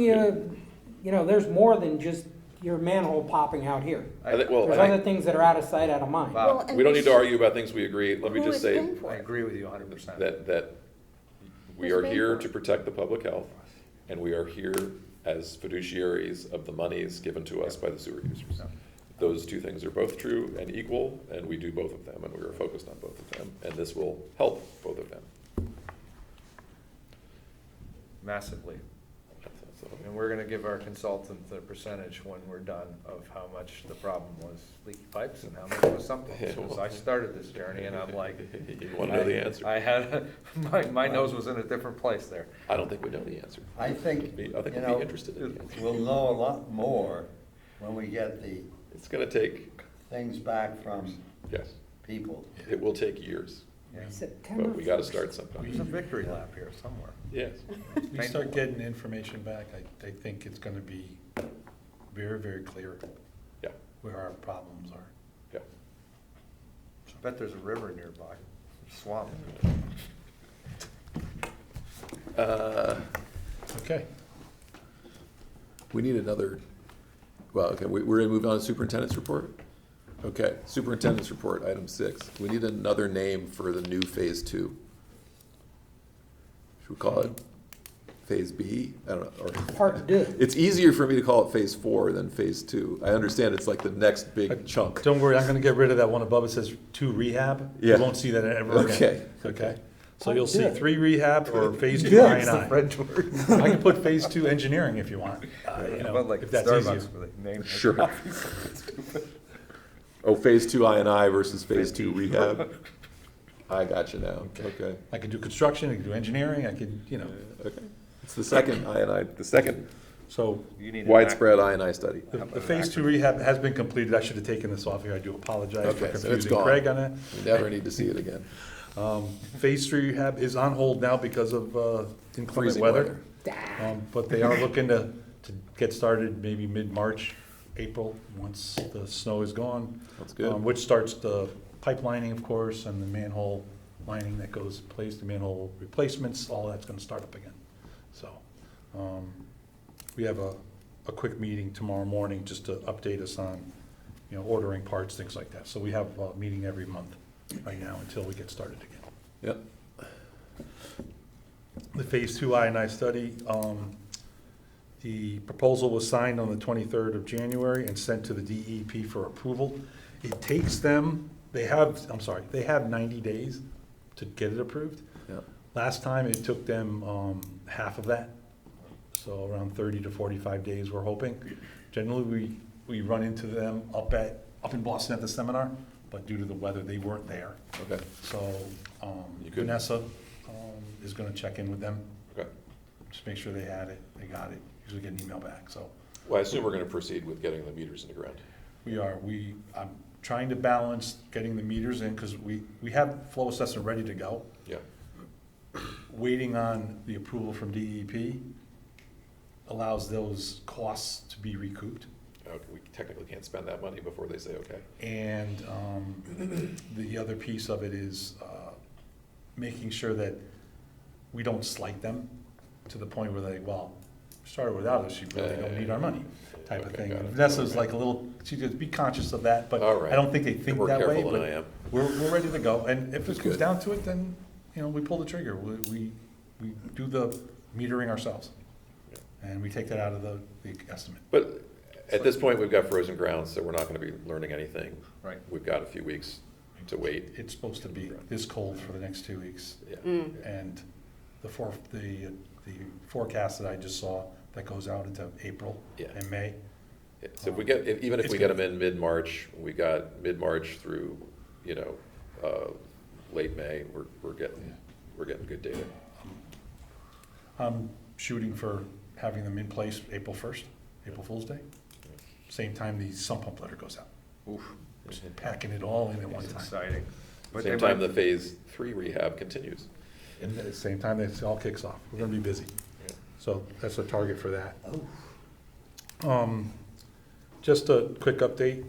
there's more than just your manhole popping out here. I think, There's other things that are out of sight, out of mind. Bob, Well, and we don't need to who's- argue about things we agree. Let me who just is say paying for I it? agree with you 100%. that we Who's are paying here for to it? protect the public health, and we are here as fiduciaries of the monies given to us by the sewer users. Those two things are both true and equal, and we do both of them, and we are focused on both of them, and this will help both of them. Massively. So, And we're gonna give our consultant the percentage when we're done of how much the problem was leaky pipes and how much was sump pumps. Because I started this journey and I'm like. You want to know the answer? I had, my nose was in a different place there. I don't think we know the answer. I think, I think you we'd be know, interested in the answer. we'll know a lot more when we get the It's gonna take, things back from yes, people. it will take years, September but we gotta 1st. start sometime. There's a victory lap here somewhere. Yes. We start getting information back, I think it's gonna be very, very clear Yeah, where our problems are. yeah. I bet there's a river nearby, swamp. Okay. We need another, well, okay, we're gonna move on to superintendent's report? Okay, superintendent's report, item 6. We need another name for the new phase 2. Should we call it phase B? I don't know, or, Part two. it's easier for me to call it phase 4 than phase 2. I understand it's like the next big chunk. Don't worry, I'm gonna get rid of that one above it says 2 rehab. Yeah. You won't see that ever again. Okay. Okay? So you'll see Good. 3 rehab or phase 2 Good. I It's and the I. French word. I can put phase 2 engineering if you want, you know, But like if that's easier. Starbucks with a name. Sure. Oh, phase 2 I&I versus phase 2 rehab? I got you now, okay. I could do construction, I could do engineering, I could, you know, Okay. It's the second I&I, the second so You need an widespread I&I study. the phase 2 rehab has been completed. I should have taken this off here. I do apologize for Okay, so it's confusing gone. Craig on that. We never need to see it again. Phase 3 rehab is on hold now because of inclement Freezing weather. weather. But they are looking to get started maybe mid-March, April, once the snow is gone. That's good. Which starts the pipelining, of course, and the manhole lining that goes in place, the manhole replacements, all that's gonna start up again. So, we have a quick meeting tomorrow morning just to update us on, you know, ordering parts, things like that. So we have a meeting every month right now until we get started again. Yep. The phase 2 I&I study, the proposal was signed on the 23rd of January and sent to the DEP for approval. It takes them, they have 90 days to get it approved. Yep. Last time, it took them half of that, so around 30 to 45 days, we're hoping. Generally, we run into them up in Boston at the seminar, but due to the weather, they weren't there. Okay, So You could- Vanessa is gonna check in with them, okay. just make sure they had it, they got it, usually get an email back, so. Well, I assume we're gonna proceed with getting the meters in the ground. I'm trying to balance getting the meters in, because we have flow assessment ready to go. Yeah, Waiting on the approval from DEP allows those costs to be recouped. we technically can't spend that money before they say okay. And the other piece of it is making sure that we don't slight them to the point where they, well, started without us, you really don't need our money, type of Okay, thing. got it. Vanessa's like a little, she just be conscious of that, but All right. I don't think they think You're more that way. careful than I But am. we're ready to go, and if it That's comes good. down to it, then, we pull the trigger. We do the metering ourselves, and we take that out of the estimate. But at this point, we've got frozen ground, so we're not gonna be learning anything. Right. We've got a few weeks to wait. It's supposed to be this cold for the next 2 weeks. Yeah. And the forecast that I just saw, that goes out into April Yeah. and May. Yeah, so if we get, even if It's we get good. them in mid-March, we got mid-March through, late May, we're getting good data. I'm shooting for having them in place April 1st, April Fool's Day. Same time the sump pump letter goes out. Oof, Just packing it all in at one it's time. exciting. But Same they time might- the phase 3 rehab continues. And at the same time it all kicks off. We're gonna be busy. Yeah. So that's a target for that. Just a quick update.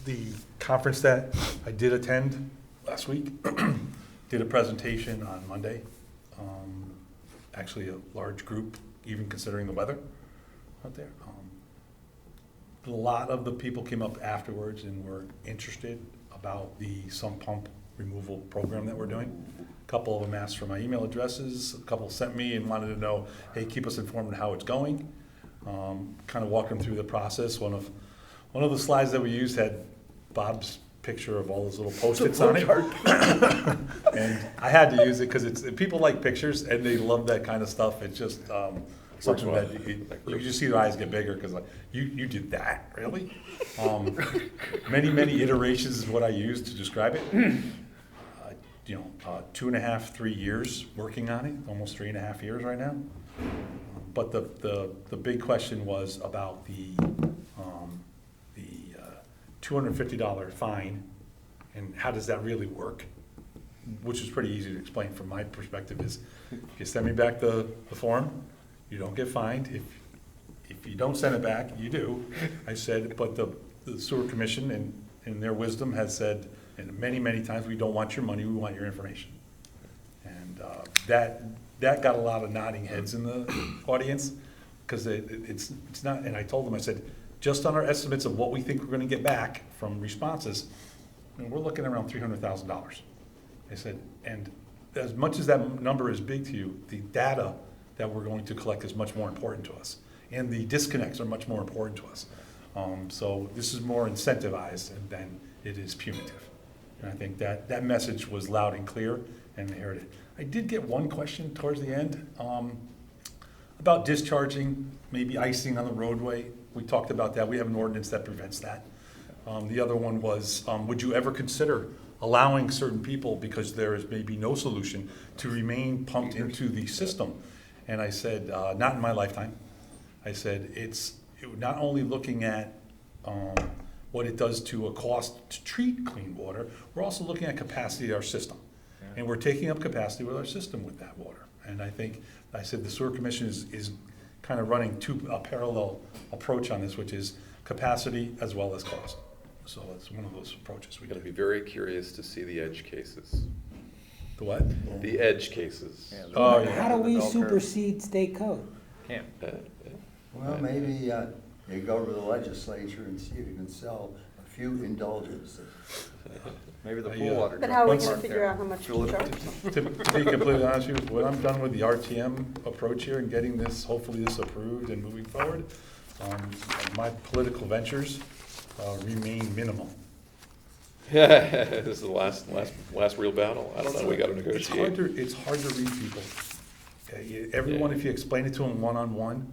The conference that I did attend last week, did a presentation on Monday. Actually, a large group, even considering the weather out there. A lot of the people came up afterwards and were interested about the sump pump removal program that we're doing. A couple of them asked for my email addresses, a couple sent me and wanted to know, hey, keep us informed on how it's going. Kind of walk them through the process. One of the slides that we used had Bob's picture of all those little Post-its on it. And I had to use it because people like pictures and they love that kind of stuff. It's just something well. that you just see their eyes get bigger because like, you did that, really? Many iterations is what I used to describe it. 2.5, 3 years working on it, almost 3.5 years right now. But the big question was about the $250 fine and how does that really work? Which is pretty easy to explain from my perspective is, if you send me back the form, you don't get fined. If you don't send it back, you do. I said, but the sewer commission in their wisdom has said, and many times, we don't want your money, we want your information. And that got a lot of nodding heads in the audience, because it's not, and I told them, I said, just on our estimates of what we think we're gonna get back from responses, we're looking around $300,000. I said, and as much as that number is big to you, the data that we're going to collect is much more important to us. And the disconnects are much more important to us. So this is more incentivized than it is punitive. And I think that message was loud and clear, and they heard it. I did get one question towards the end about discharging, maybe icing on the roadway. We talked about that. We have an ordinance that prevents that. The other one was, would you ever consider allowing certain people, because there is maybe no solution, to remain pumped into the system? And I said, not in my lifetime. I said, it not only looking at what it does to a cost to treat clean water, we're also looking at capacity of our system. And we're taking up capacity with our system with that water. And I said the sewer commission is kind of running a parallel approach on this, which is capacity as well as cost. So it's one of those approaches we We're gonna do. be very curious to see the edge cases. The what? The edge cases. Yeah, the- Oh, yeah. How do we the bell curve. supersede state code? Can't. Well, maybe you go to the legislature and see if you can sell a few indulgences. Maybe the Yeah. pool water. But how are we truck gonna parked figure there. out how much Fill to it charge up. them? To be completely honest with you, when I'm done with the RTM approach here and getting this, hopefully this approved and moving forward, my political ventures remain minimal. This is the last real battle. I don't know, we gotta It's hard negotiate. to read people. Everyone, if you explain it to them one-on-one,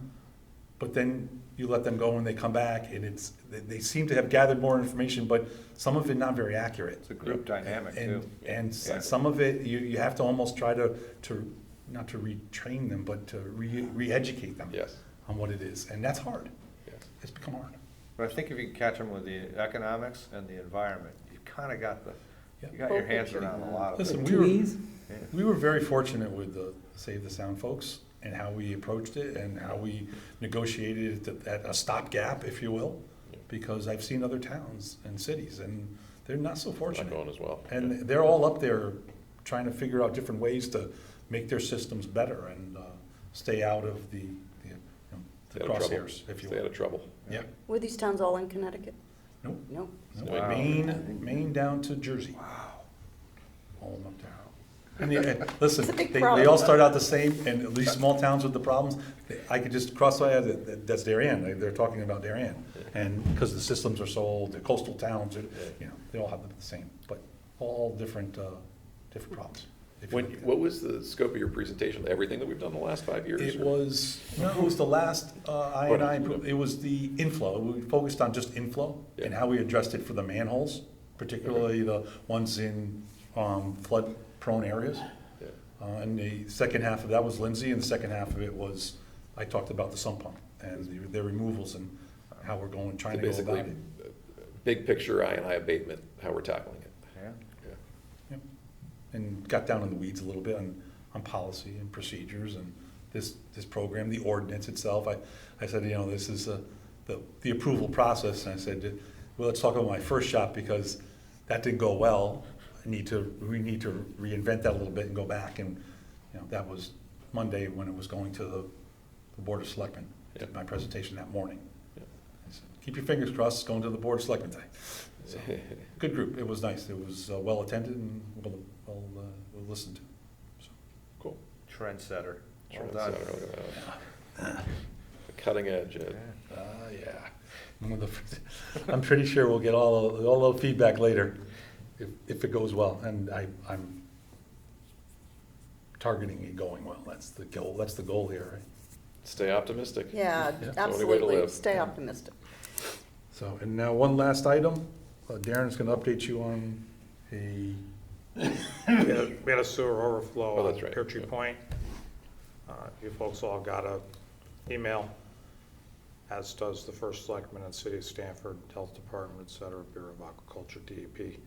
but then, you let them go and they come back, and they seem to have gathered more information, but some of it not very accurate. It's a group dynamic And, too. and Yeah. some of it, you have to almost try to, not to retrain them, but to re-educate them Yes. on what it is, and that's hard. Yes. It's become hard. But I think if you can catch them with the economics and the environment, you've kind of got you got your hands around a lot of it. Listen, Two E's? we were very fortunate with the Save the Sound folks and how we approached it and how we negotiated it at a stopgap, if you will, because I've seen other towns and cities, and they're not so Not fortunate. going as well. And they're all up there trying to figure out different ways to make their systems better and stay out of the Stay out of trouble. crosshairs, if you Stay out will. of trouble. Yeah. Were these towns all in Connecticut? Nope. No. No, Wow. Maine down to Jersey. Wow. All up there. And listen, It's a big they problem. all start out the same, and at least small towns with the problems, I could just cross my eyes, that's Darien, they're talking about Darien. And because the systems are so old, the coastal towns, they all have the same, but all different problems. if you When, look at it. what was the scope of your presentation? Everything that we've done the last 5 years? It or- was, no, it was the last I&I, it was the inflow. We focused on just inflow and how we addressed it for the manholes, particularly the ones in flood-prone areas. Yeah. And the second half of that was Lindsay, and the second half of it was, I talked about the sump pump and their removals and how we're going, trying So to go basically, about it. big picture I&I abatement, how we're tackling it. Yeah. Yeah. Yep. And got down in the weeds a little bit on policy and procedures and this program, the ordinance itself. I said, this is the approval process, and I said, well, let's talk about my first shot because that didn't go well. We need to reinvent that a little bit and go back, and that was Monday when it was going to the Board of Selectmen, Yep. my presentation that morning. Yep. I said, keep your fingers crossed, it's going to the Board of Selectmen today. So, good group, it was nice, it was well attended and well listened to. So, Cool. Trendsetter. Well Sure, done. so, look at that. Cutting edge. yeah. I'm pretty sure we'll get all the feedback later if it goes well, and I'm targeting it going well. That's the goal. That's the goal here, right? Stay optimistic. Yeah, It's the only way to absolutely. live. Stay optimistic. So, and now one last item. Darren's going to update you on a. We had a sewer overflow Oh, on that's right, Pear Tree yeah. Point. You folks all got a email, as does the first selectman in City of Stamford, Health Department, et cetera, Bureau of Aquaculture, DEP.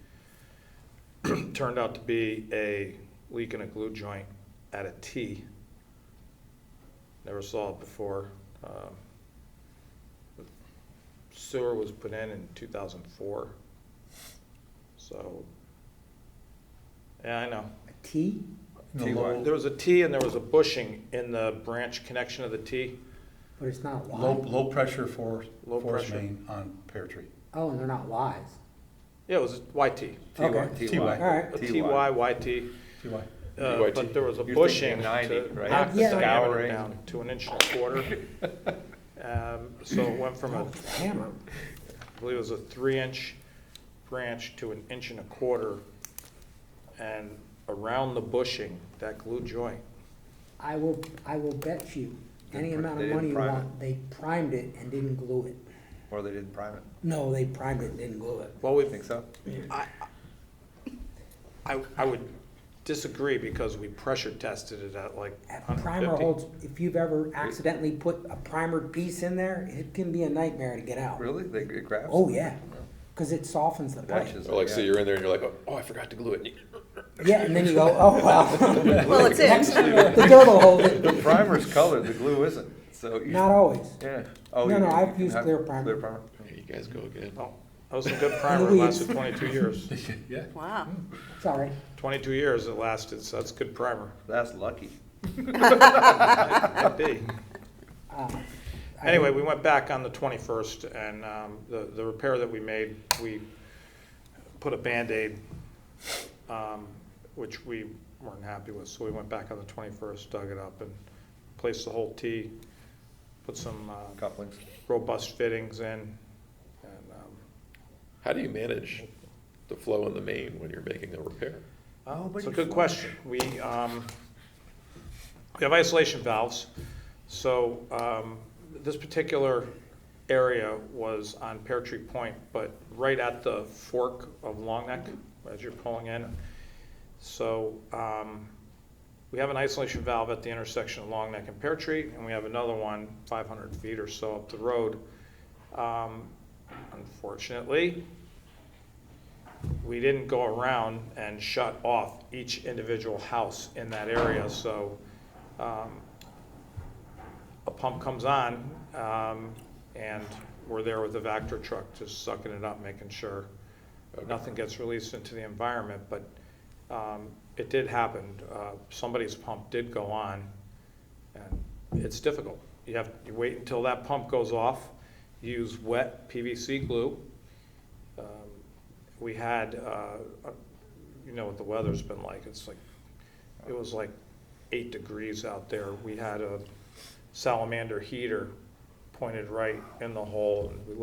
Turned out to be a leak in a glue joint at a T. Never saw it before. Sewer was put in 2004. So, yeah, I know. A T? There was a T and there was a bushing in the branch connection of the T. But it's not Low, Y. low pressure for Low force pressure. main on Pear Tree. Oh, and they're not Ys. Yeah, it was a YT. Okay. TY. All right. A TY, YT. TY. But there was a You're bushing thinking 90, to right? knock the Yeah. diameter Scouring. down to 1.25 inches. So it went from Oh, hammer. I believe it was a 3-inch branch to 1.25 inches. And around the bushing, that glue joint, I will bet you any They amount of didn't money you prime want, they primed it and didn't glue it. Or they didn't prime it. No, they primed it and didn't glue it. well, we Think so? I would disagree because we pressure tested it at like A primer 150. holds, if you've ever accidentally put a primered piece in there, it can be a nightmare to get out. Really? It grabs? Oh, yeah, because it softens the pipe. Gotcha. Or like, so you're in there and you're like, oh, I forgot to glue it. Yeah, and then you go, oh, well. Well, it's in. The dirt will hold it. The primer's colored, the glue isn't, so. Not always. Yeah. Oh, No, you- no, you I've can used have clear primer. Clear primer. Here you guys go again. Oh, that was a good primer, it weeds. lasted 22 years. Yeah. Wow. Sorry. 22 years it lasted, so that's good primer. That's lucky. Might be. I Anyway, we went back on the 21st, and the repair that we made, we put a Band-Aid, which we weren't happy with, so we went back on the 21st, dug it up, and placed the whole T, put some Couplings. robust fittings in, and How do you manage the flow in the main when you're making a repair? it's a good question. We have isolation valves, so this particular area was on Pear Tree Point, but right at the fork of Long Neck as you're pulling in. So we have an isolation valve at the intersection of Long Neck and Pear Tree, and we have another one 500 feet or so up the road. Unfortunately, we didn't go around and shut off each individual house in that area, so a pump comes on, and we're there with the Vector truck just sucking it up, making sure nothing gets released into the environment. But it did happen. Somebody's pump did go on, and it's difficult. You wait until that pump goes off. Use wet PVC glue. We had, you know what the weather's been like. It was like 8 degrees out there. We had a salamander heater pointed right in the hole, and we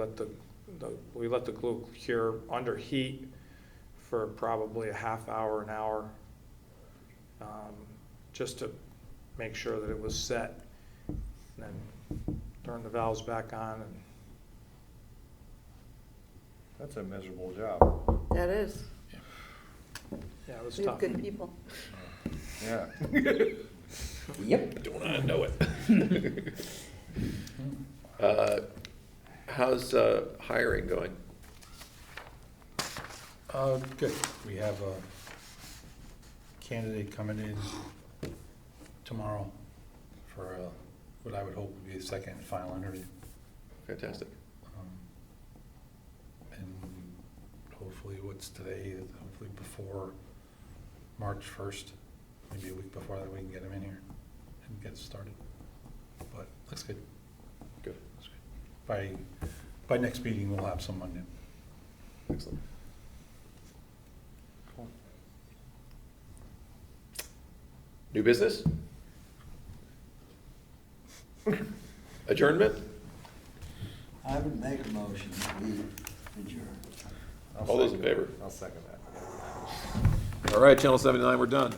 let the glue cure under heat for probably a half hour, an hour, just to make sure that it was set. And then turn the valves back on. And That's a miserable job. That is. yeah, it was We have tough. good people. Yeah. Yep. Don't I know it? How's hiring going? Good. We have a candidate coming in tomorrow for what I would hope would be a second and final interview. Fantastic. And hopefully, what's today, hopefully before March 1st, maybe a week before that, we can get him in here and get started. But looks good. Good. Looks good. By next meeting, we'll have someone new. Excellent. Cool. New business? Adjournment? I would make a motion that we adjourn. All those in favor? I'll second that. All right, Channel 79, we're done.